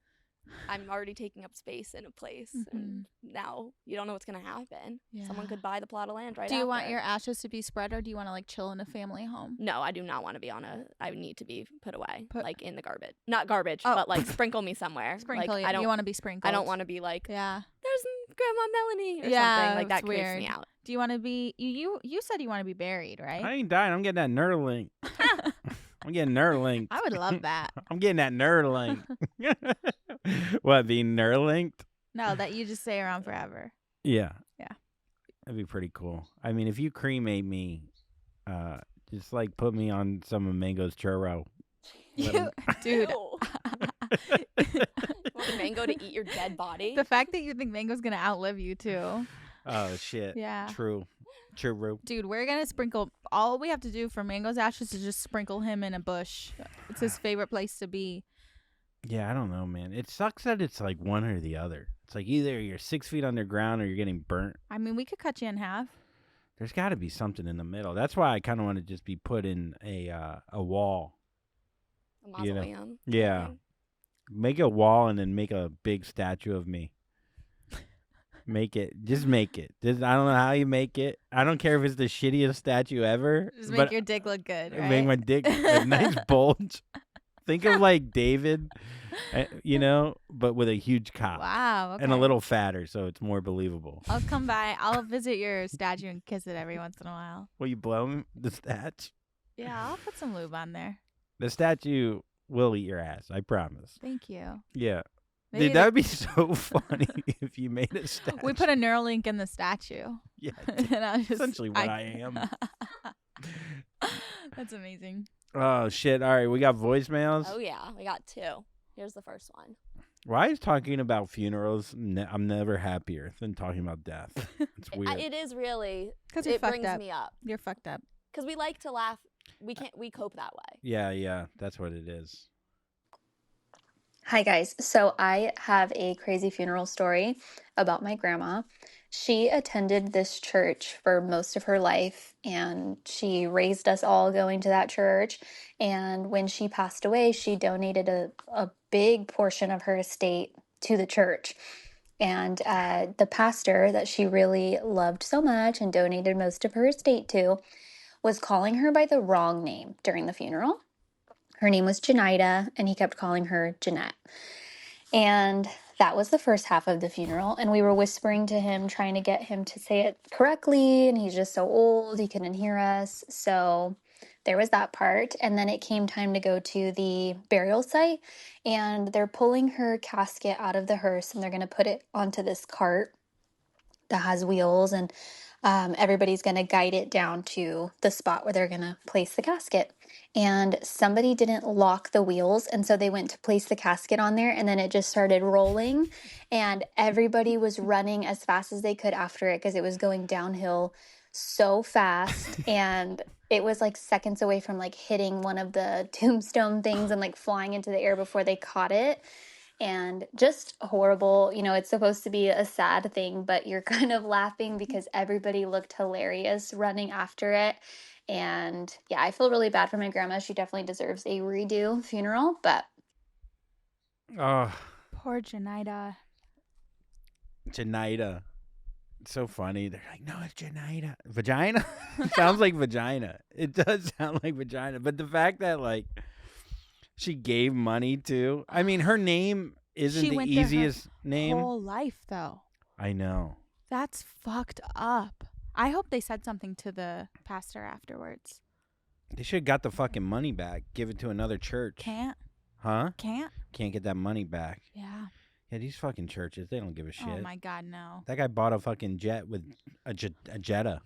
[SPEAKER 4] I'm already taking up space in a place, and now you don't know what's gonna happen. Someone
[SPEAKER 3] Yeah.
[SPEAKER 4] could buy the plot of land right
[SPEAKER 3] Do you want
[SPEAKER 4] after.
[SPEAKER 3] your ashes to be spread, or do you want to like chill in a family home?
[SPEAKER 4] No, I do not want to be I need to be put away,
[SPEAKER 3] Put-
[SPEAKER 4] like in the garbage. Not garbage,
[SPEAKER 3] Oh.
[SPEAKER 4] but like sprinkle me somewhere.
[SPEAKER 3] Sprinkle.
[SPEAKER 4] Like, I don't.
[SPEAKER 3] You want to be sprinkled.
[SPEAKER 4] I don't want to be like,
[SPEAKER 3] Yeah.
[SPEAKER 4] there's Grandma Melanie or
[SPEAKER 3] Yeah,
[SPEAKER 4] something like that.
[SPEAKER 3] it's
[SPEAKER 4] Creeps
[SPEAKER 3] weird.
[SPEAKER 4] me out.
[SPEAKER 3] Do you want to be? You said you want to be buried, right?
[SPEAKER 2] I ain't dying. I'm getting that Neuralink. I'm getting Neuralinked.
[SPEAKER 3] I would love that.
[SPEAKER 2] I'm getting that Neuralink. What, being Neuralinked?
[SPEAKER 3] No, that you just stay around forever.
[SPEAKER 2] Yeah.
[SPEAKER 3] Yeah.
[SPEAKER 2] That'd be pretty cool. I mean, if you cremate me, just like put me on some of Mango's churro. Let
[SPEAKER 3] You,
[SPEAKER 2] 'em-
[SPEAKER 3] dude.
[SPEAKER 4] Ew. Want Mango to eat your dead body?
[SPEAKER 3] The fact that you think Mango's gonna outlive you too.
[SPEAKER 2] Oh, shit.
[SPEAKER 3] Yeah.
[SPEAKER 2] True.
[SPEAKER 3] Dude, we're gonna sprinkle. All we have to do for Mango's ashes is just sprinkle him in a bush. It's his favorite place to be.
[SPEAKER 2] Yeah, I don't know, man. It sucks that it's like one or the other. It's like either you're 6 feet underground or you're getting burnt.
[SPEAKER 3] I mean, we could cut you in half.
[SPEAKER 2] There's got to be something in the middle. That's why I kind of want to just be put in a wall.
[SPEAKER 4] A mausoleum.
[SPEAKER 2] Yeah.
[SPEAKER 4] thing.
[SPEAKER 2] Make a wall and then make a big statue of me. Make it. Just make it. I don't know how you make it. I don't care if it's the shittiest statue ever.
[SPEAKER 3] Just
[SPEAKER 2] but
[SPEAKER 3] make your dick look good, right?
[SPEAKER 2] Make my dick a nice bulge. Think of like David, but with a huge cock.
[SPEAKER 3] Wow. Okay.
[SPEAKER 2] And a little fatter, so it's more believable.
[SPEAKER 3] I'll come by. I'll visit your statue and kiss it every once in a while.
[SPEAKER 2] Will you blow the statue?
[SPEAKER 3] Yeah, I'll put some lube on there.
[SPEAKER 2] The statue will eat your ass. I promise.
[SPEAKER 3] Thank you.
[SPEAKER 2] Yeah.
[SPEAKER 3] Maybe
[SPEAKER 2] Dude, that would be so funny if you made a statue.
[SPEAKER 3] we put a Neuralink in the statue.
[SPEAKER 2] Yeah.
[SPEAKER 3] And I just,
[SPEAKER 2] Essentially what I am.
[SPEAKER 3] That's amazing.
[SPEAKER 2] Oh, shit. All right. We got voicemails.
[SPEAKER 4] Oh, yeah. We got 2. Here's the first one.
[SPEAKER 2] Why is talking about funerals? I'm never happier than talking about death. It's weird.
[SPEAKER 4] It is really.
[SPEAKER 3] Because
[SPEAKER 4] It brings me up.
[SPEAKER 3] You're fucked up.
[SPEAKER 4] Because we like to laugh. We cope that way.
[SPEAKER 2] Yeah. That's what it is.
[SPEAKER 5] Hi, guys. So I have a crazy funeral story about my grandma. She attended this church for most of her life, and she raised us all going to that church. And when she passed away, she donated a big portion of her estate to the church. And the pastor that she really loved so much and donated most of her estate to was calling her by the wrong name during the funeral. Her name was Janita, and he kept calling her Jeanette. And that was the first half of the funeral, and we were whispering to him, trying to get him to say it correctly, and he's just so old, he couldn't hear us. So there was that part, and then it came time to go to the burial site, and they're pulling her casket out of the hearse, and they're going to put it onto this cart that has wheels, and everybody's going to guide it down to the spot where they're going to place the casket. And somebody didn't lock the wheels, and so they went to place the casket on there, and then it just started rolling, and everybody was running as fast as they could after it because it was going downhill so fast, and it was like seconds away from like hitting one of the tombstone things and like flying into the air before they caught it. And just horrible. It's supposed to be a sad thing, but you're kind of laughing because everybody looked hilarious running after it. And yeah, I feel really bad for my grandma. She definitely deserves a redo funeral, but
[SPEAKER 2] Oh,
[SPEAKER 3] Poor Janita.
[SPEAKER 2] Janita. It's so funny. They're like, no, it's Janita. Vagina? It sounds like vagina. It does sound like vagina. But the fact that, like, she gave money to, I mean, her name isn't
[SPEAKER 3] She
[SPEAKER 2] the
[SPEAKER 3] went there her
[SPEAKER 2] easiest name.
[SPEAKER 3] Whole life, though.
[SPEAKER 2] I know.
[SPEAKER 3] That's fucked up. I hope they said something to the pastor afterwards.
[SPEAKER 2] They should have got the fucking money back. Give it to another church.
[SPEAKER 3] Can't.
[SPEAKER 2] Huh?
[SPEAKER 3] Can't.
[SPEAKER 2] Can't get that money back.
[SPEAKER 3] Yeah.
[SPEAKER 2] Yeah, these fucking churches, they don't give a shit.
[SPEAKER 3] Oh my God, no.
[SPEAKER 2] That guy bought a fucking jet with a Jetta. A Jetta.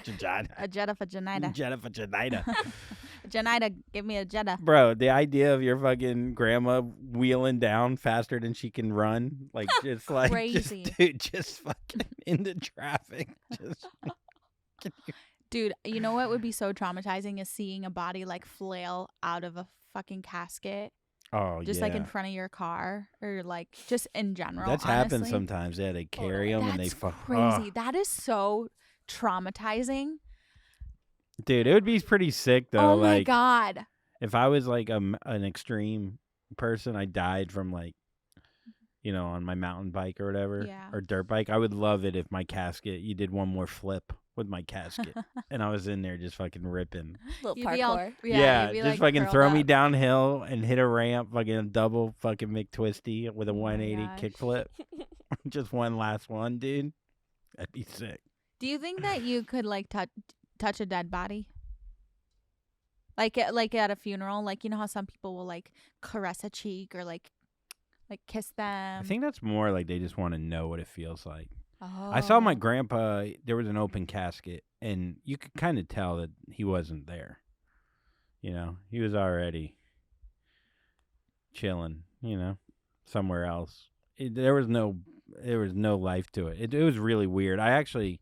[SPEAKER 2] Jetta.
[SPEAKER 3] A Jetta for Janita.
[SPEAKER 2] Jetta for Janita.
[SPEAKER 3] Janita, give me a Jetta.
[SPEAKER 2] Bro, the idea of your fucking grandma wheeling down faster than she can run, like just like
[SPEAKER 3] Crazy.
[SPEAKER 2] just fucking into traffic. Just
[SPEAKER 3] Dude, you know what would be so traumatizing is seeing a body like flail out of a fucking casket. Just like in front of your car or like just in general.
[SPEAKER 2] That's
[SPEAKER 3] honestly.
[SPEAKER 2] happened sometimes. Yeah, they carry them and they
[SPEAKER 3] That's
[SPEAKER 2] fuck.
[SPEAKER 3] crazy. That is so traumatizing.
[SPEAKER 2] Dude, it would be pretty sick though.
[SPEAKER 3] Oh my
[SPEAKER 2] like,
[SPEAKER 3] God.
[SPEAKER 2] if I was like an extreme person, I died from like, on my mountain bike or whatever, or dirt bike. I would love it if my casket, you did one more flip with my casket, and I was in there just fucking ripping.
[SPEAKER 4] Little
[SPEAKER 3] You'd be all-
[SPEAKER 4] parkour.
[SPEAKER 3] you'd be,
[SPEAKER 2] just
[SPEAKER 3] like,
[SPEAKER 2] fucking
[SPEAKER 3] curled
[SPEAKER 2] throw me
[SPEAKER 3] up.
[SPEAKER 2] downhill and hit a ramp, fucking double fucking McTwisty with a
[SPEAKER 3] Oh my
[SPEAKER 2] 180
[SPEAKER 3] gosh.
[SPEAKER 2] kickflip. Just one last one, dude. That'd be sick.
[SPEAKER 3] Do you think that you could like touch a dead body? Like at a funeral, like you know how some people will like caress a cheek or like kiss them.
[SPEAKER 2] I think that's more like they just want to know what it feels like.
[SPEAKER 3] Oh.
[SPEAKER 2] I saw my grandpa, there was an open casket, and you could kind of tell that he wasn't there. He was already chilling, somewhere else. There was no life to it. It was really weird. I actually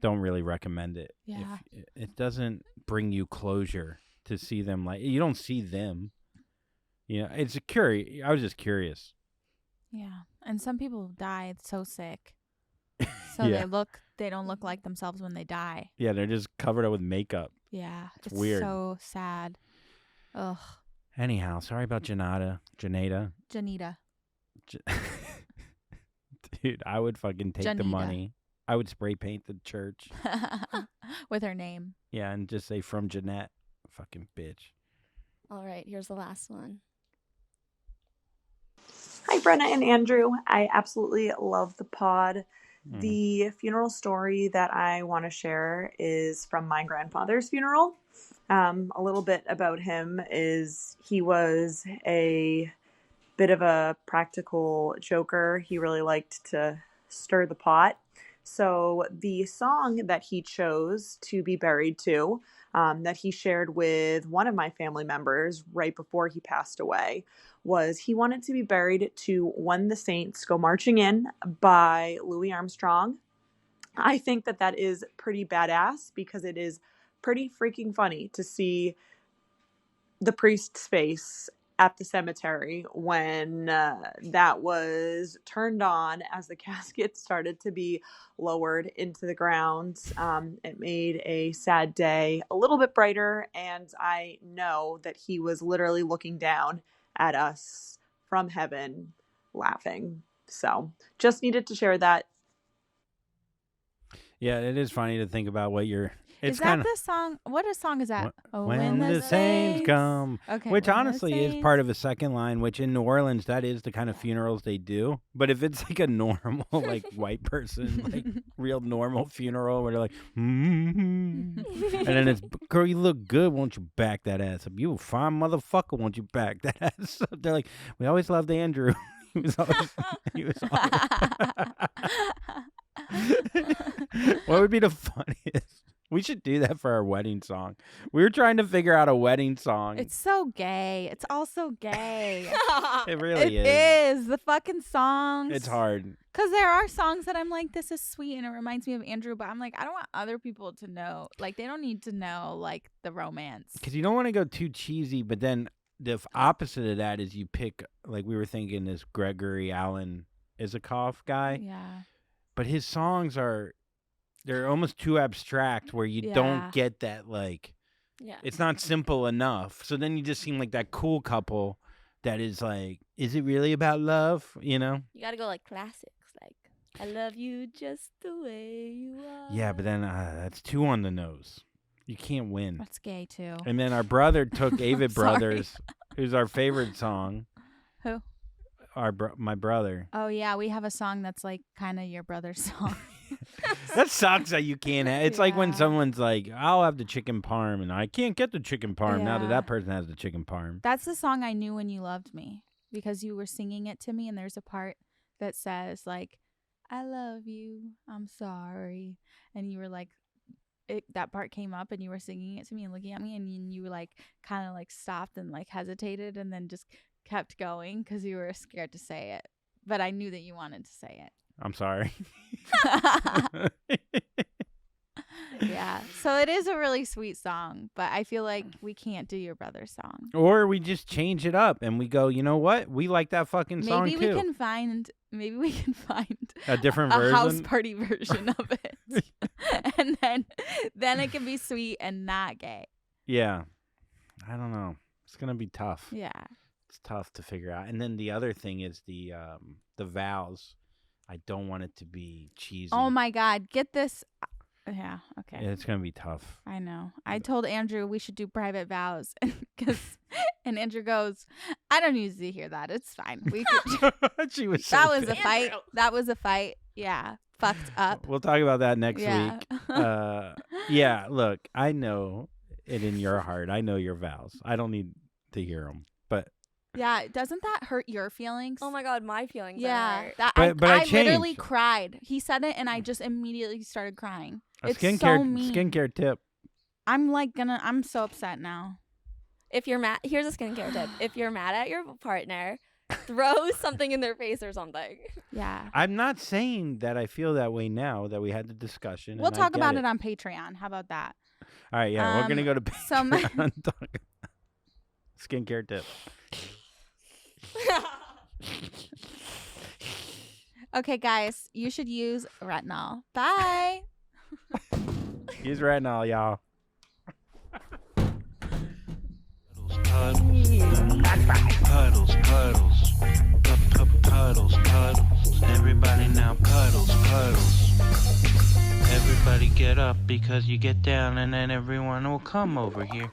[SPEAKER 2] don't really recommend it.
[SPEAKER 3] Yeah.
[SPEAKER 2] It doesn't bring you closure to see them. Like, you don't see them. It's I was just curious.
[SPEAKER 3] Yeah, and some people die so sick, so
[SPEAKER 2] Yeah.
[SPEAKER 3] they don't look like themselves when they die.
[SPEAKER 2] Yeah, they're just covered up with makeup.
[SPEAKER 3] Yeah,
[SPEAKER 2] It's weird.
[SPEAKER 3] So sad. Ugh.
[SPEAKER 2] Anyhow, sorry about Janata.
[SPEAKER 3] Janita.
[SPEAKER 2] J- Dude, I would fucking take the
[SPEAKER 3] Janita.
[SPEAKER 2] money. I would spray paint the church.
[SPEAKER 3] With her name.
[SPEAKER 2] Yeah, and just say from Jeanette. Fucking bitch.
[SPEAKER 4] All right, here's the last one.
[SPEAKER 6] Hi, Brenna and Andrew. I absolutely love the pod. The funeral story that I want to share is from my grandfather's funeral. A little bit about him is he was a bit of a practical joker. He really liked to stir the pot. So the song that he chose to be buried to, that he shared with one of my family members right before he passed away, was he wanted to be buried to When the Saints Go Marching In by Louis Armstrong. I think that that is pretty badass because it is pretty freaking funny to see the priest's face at the cemetery when that was turned on as the casket started to be lowered into the ground. It made a sad day a little bit brighter, and I know that he was literally looking down at us from heaven laughing. So just needed to share that.
[SPEAKER 2] Yeah, it is funny to think about what you're... It's
[SPEAKER 3] Is that
[SPEAKER 2] kind of
[SPEAKER 3] the song? What a song is that?
[SPEAKER 2] when the saints come.
[SPEAKER 3] Okay.
[SPEAKER 2] Which
[SPEAKER 3] when the
[SPEAKER 2] honestly is
[SPEAKER 3] saints-
[SPEAKER 2] part of a second line, which in New Orleans, that is the kind of funerals they do. But if it's like a normal, like white person, like real normal funeral where they're like, and then it's, girl, you look good. Won't you back that ass up? You a fine motherfucker. Won't you back that ass up? They're like, we always loved Andrew. he was always. What would be the funniest? We should do that for our wedding song. We were trying to figure out a wedding song.
[SPEAKER 3] It's so gay. It's all so gay.
[SPEAKER 2] It really
[SPEAKER 3] It
[SPEAKER 2] is.
[SPEAKER 3] is. The fucking songs.
[SPEAKER 2] It's hard.
[SPEAKER 3] Because there are songs that I'm like, this is sweet and it reminds me of Andrew, but I'm like, I don't want other people to know. Like, they don't need to know, like, the romance.
[SPEAKER 2] Because you don't want to go too cheesy, but then the opposite of that is you pick, like we were thinking, this Gregory Alan Isikoff guy.
[SPEAKER 3] Yeah.
[SPEAKER 2] But his songs they're almost too abstract where you
[SPEAKER 3] Yeah.
[SPEAKER 2] don't get that, like,
[SPEAKER 4] Yeah.
[SPEAKER 2] it's not simple enough. So then you just seem like that cool couple that is like, is it really about love? You know?
[SPEAKER 4] You gotta go like classics, like I love you just the way you are.
[SPEAKER 2] Yeah, but then that's too on the nose. You can't win.
[SPEAKER 3] That's gay, too.
[SPEAKER 2] And then our brother took Avid
[SPEAKER 3] Sorry.
[SPEAKER 2] Brothers, who's our favorite song.
[SPEAKER 3] Who?
[SPEAKER 2] My brother.
[SPEAKER 3] Oh, yeah. We have a song that's like kind of your brother's song.
[SPEAKER 2] That sucks that you can't have. It's like when
[SPEAKER 3] Yeah.
[SPEAKER 2] someone's like, I'll have the chicken parm, and I can't get the chicken parm now that
[SPEAKER 3] Yeah.
[SPEAKER 2] that person has the chicken parm.
[SPEAKER 3] That's the song I knew when you loved me because you were singing it to me, and there's a part that says, like, I love you, I'm sorry. And you were like, that part came up and you were singing it to me and looking at me, and you were like, kind of like stopped and like hesitated and then just kept going because you were scared to say it. But I knew that you wanted to say it.
[SPEAKER 2] I'm sorry.
[SPEAKER 3] Yeah. So it is a really sweet song, but I feel like we can't do your brother's song.
[SPEAKER 2] Or we just change it up and we go, you know what? We like that fucking song
[SPEAKER 3] Maybe
[SPEAKER 2] too.
[SPEAKER 3] we can find
[SPEAKER 2] A different
[SPEAKER 3] a
[SPEAKER 2] version.
[SPEAKER 3] house party version of it. And then it can be sweet and not gay.
[SPEAKER 2] Yeah. I don't know. It's gonna be tough.
[SPEAKER 3] Yeah.
[SPEAKER 2] It's tough to figure out. And then the other thing is the vows. I don't want it to be cheesy.
[SPEAKER 3] Oh my God. Get this. Yeah. Okay.
[SPEAKER 2] It's gonna be tough.
[SPEAKER 3] I know. I told Andrew we should do private vows, and Andrew goes, "I don't need to hear that. It's fine. We could."
[SPEAKER 2] She was so
[SPEAKER 3] That was a
[SPEAKER 2] pissed.
[SPEAKER 3] fight. That was a fight. Yeah. Fucked up.
[SPEAKER 2] We'll talk about that next
[SPEAKER 3] Yeah.
[SPEAKER 2] week. Yeah, look, I know it in your heart. I know your vows. I don't need to hear them. But
[SPEAKER 3] Yeah. Doesn't that hurt your feelings?
[SPEAKER 4] Oh my God, my feelings.
[SPEAKER 3] Yeah.
[SPEAKER 4] Are
[SPEAKER 3] That
[SPEAKER 2] But I
[SPEAKER 3] I literally
[SPEAKER 2] changed.
[SPEAKER 3] cried. He said it, and I just immediately started crying.
[SPEAKER 2] a
[SPEAKER 3] It's so mean.
[SPEAKER 2] skincare tip.
[SPEAKER 3] I'm so upset now.
[SPEAKER 4] If you're mad, here's a skincare tip. If you're mad at your partner, throw something in their face or something.
[SPEAKER 3] Yeah.
[SPEAKER 2] I'm not saying that I feel that way now that we had the discussion.
[SPEAKER 3] We'll
[SPEAKER 2] and I
[SPEAKER 3] talk
[SPEAKER 2] get
[SPEAKER 3] about it on Patreon. How about that?
[SPEAKER 2] All right, yeah, we're gonna go to
[SPEAKER 3] so my-
[SPEAKER 2] Patreon and talk about skincare tip.
[SPEAKER 3] Okay, guys, you should use retinol. Bye.
[SPEAKER 2] Use retinol, y'all.
[SPEAKER 1] Puddles.
[SPEAKER 7] Puddles, puddles, puddles, puddles. Everybody now puddles, puddles. Everybody get up because you get down and then everyone will come over here.